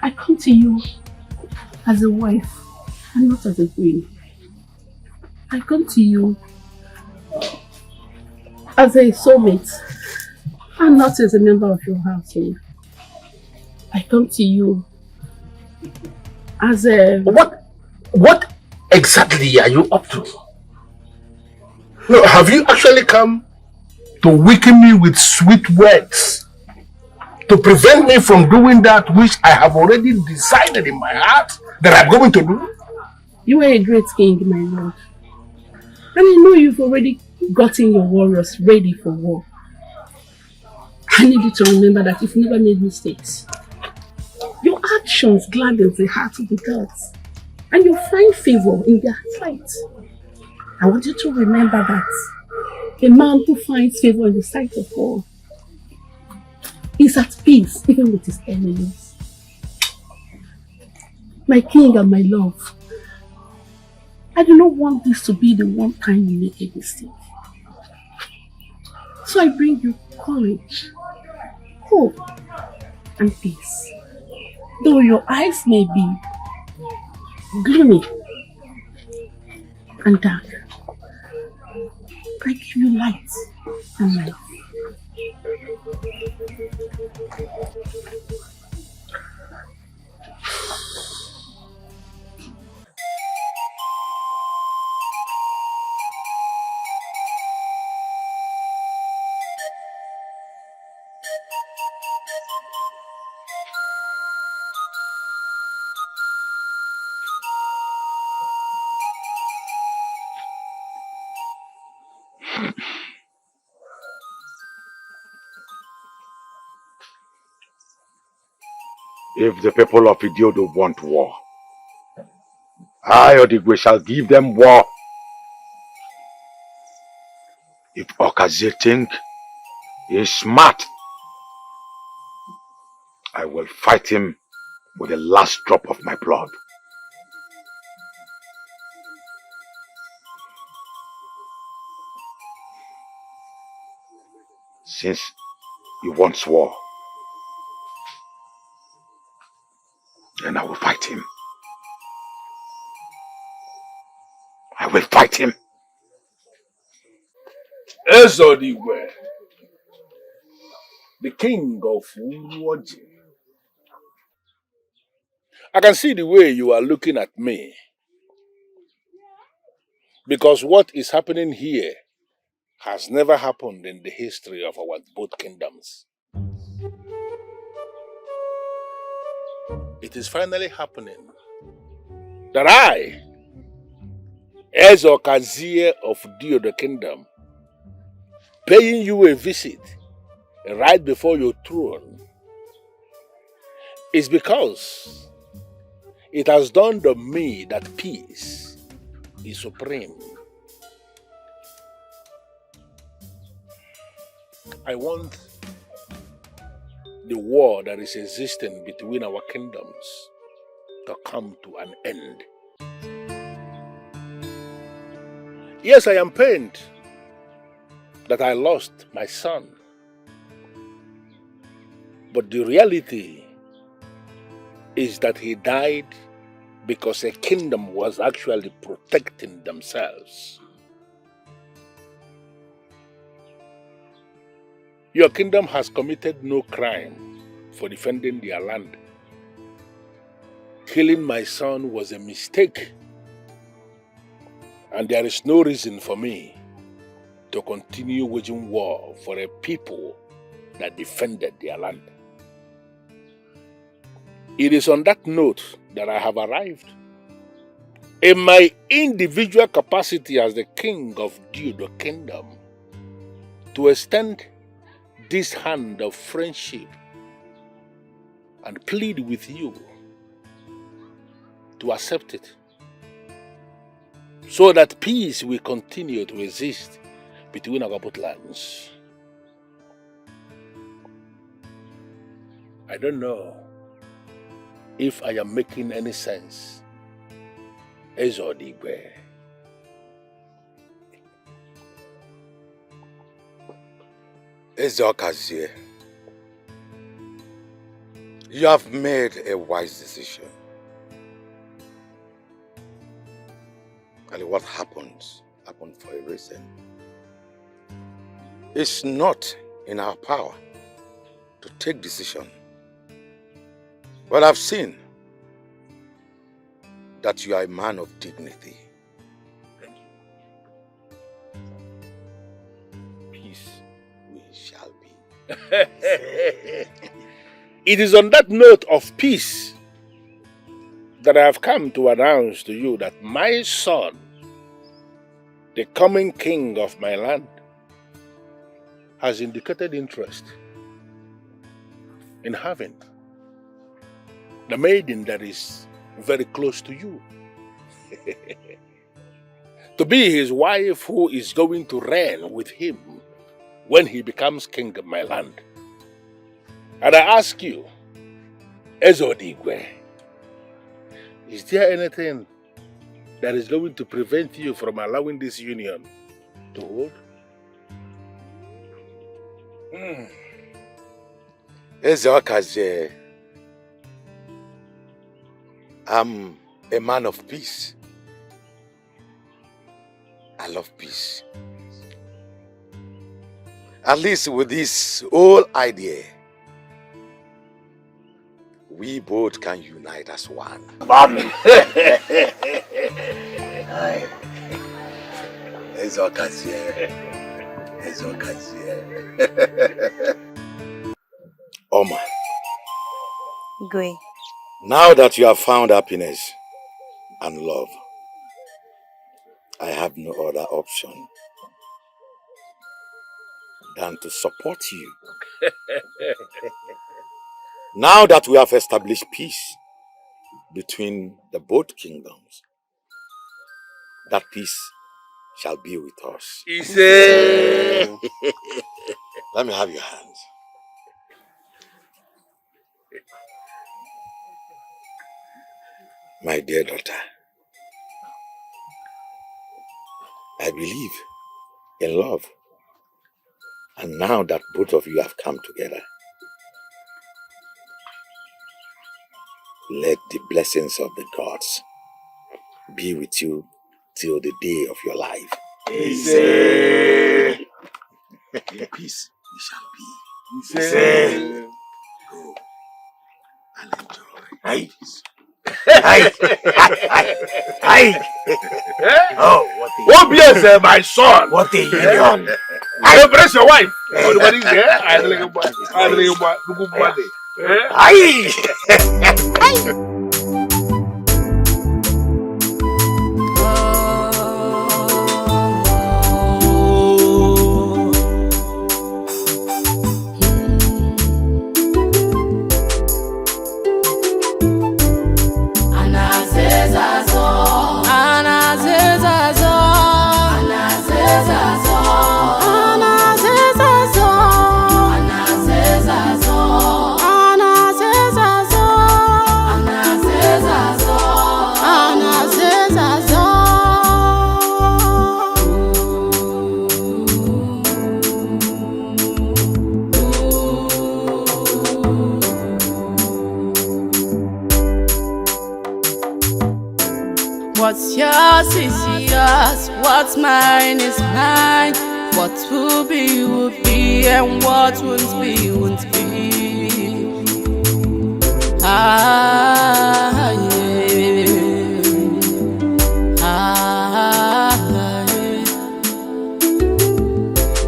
I come to you as a wife and not as a queen. I come to you as a soulmate and not as a member of your household. I come to you as a... What exactly are you up to? No, have you actually come to weaken me with sweet words to prevent me from doing that which I have already decided in my heart that I'm going to do? You are a great king, my lord. And I know you've already gotten your warriors ready for war. I need you to remember that you've never made mistakes. Your actions gladden the heart of the gods, and you find favor in their sight. I want you to remember that a man who finds favor in the sight of God is at peace even with his enemies. My king and my love, I do not want this to be the one time you make a mistake. So I bring you courage, hope, and peace. Though your eyes may be gloomy and dark, I give you light and life. If the people of Idiodo want war, I, Odigwe, shall give them war. If Okaze think he is smart, I will fight him with the last drop of my blood. Since he wants war, then I will fight him. I will fight him. Ezodigwe, the king of Uwoji. I can see the way you are looking at me. Because what is happening here has never happened in the history of our both kingdoms. It is finally happening that I, Ezokazie of Diodo Kingdom, paying you a visit right before your throne, is because it has dawned on me that peace is supreme. I want the war that is existing between our kingdoms to come to an end. Yes, I am pained that I lost my son. But the reality is that he died because a kingdom was actually protecting themselves. Your kingdom has committed no crime for defending their land. Killing my son was a mistake, and there is no reason for me to continue waging war for a people that defended their land. It is on that note that I have arrived. In my individual capacity as the king of Diodo Kingdom, to extend this hand of friendship and plead with you to accept it, so that peace will continue to exist between our both lands. I don't know if I am making any sense. Ezodigwe. Ezokazie, you have made a wise decision. And what happened for a reason. It's not in our power to take decision. But I've seen that you are a man of dignity. Peace we shall be. It is on that note of peace that I have come to announce to you that my son, the coming king of my land, has indicated interest in having the maiden that is very close to you to be his wife, who is going to reign with him when he becomes king of my land. And I ask you, Ezodigwe, is there anything that is going to prevent you from allowing this union to hold? Ezokazie, I'm a man of peace. I love peace. At least with this whole idea, we both can unite as one. Ezokazie. Oma. Gwe. Now that you have found happiness and love, I have no other option than to support you. Now that we have established peace between the both kingdoms, that peace shall be with us. Let me have your hands. My dear daughter, I believe in love. And now that both of you have come together, let the blessings of the gods be with you till the day of your life. In peace we shall be. Go and enjoy. Oh, yes, my son. What a union. I embrace your wife. Everybody's there. What's yours is yours, what's mine is mine. What will be, and what won't be, won't be. Ah, yeah. Ah, yeah.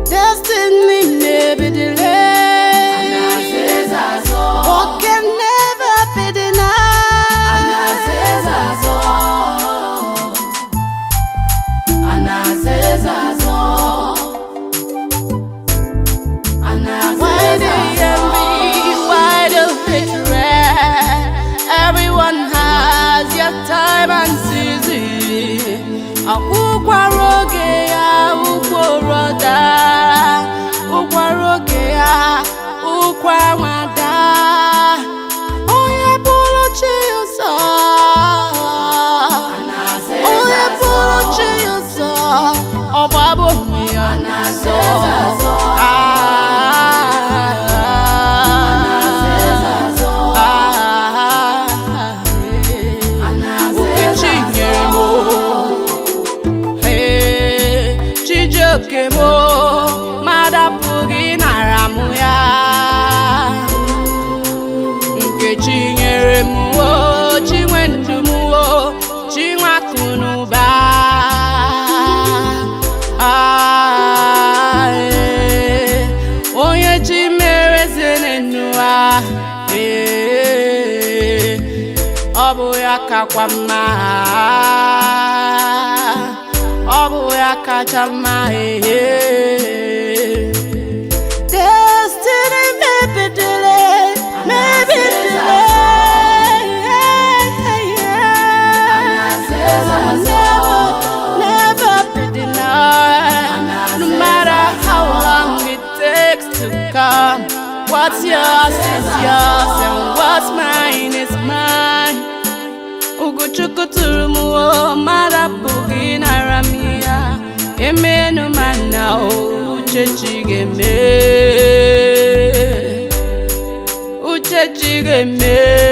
Destiny may be delayed, what can never be denied. Why the envy? Why the hatred? Everyone ya kakwama, obu ya kachama. Destiny may be delayed, maybe delayed. Never be denied, no matter how long it takes to come. What's yours is yours, and what's mine is mine. Uguchukuturumu marapugi naramia, emenu mana uchechigeme, uchechigeme.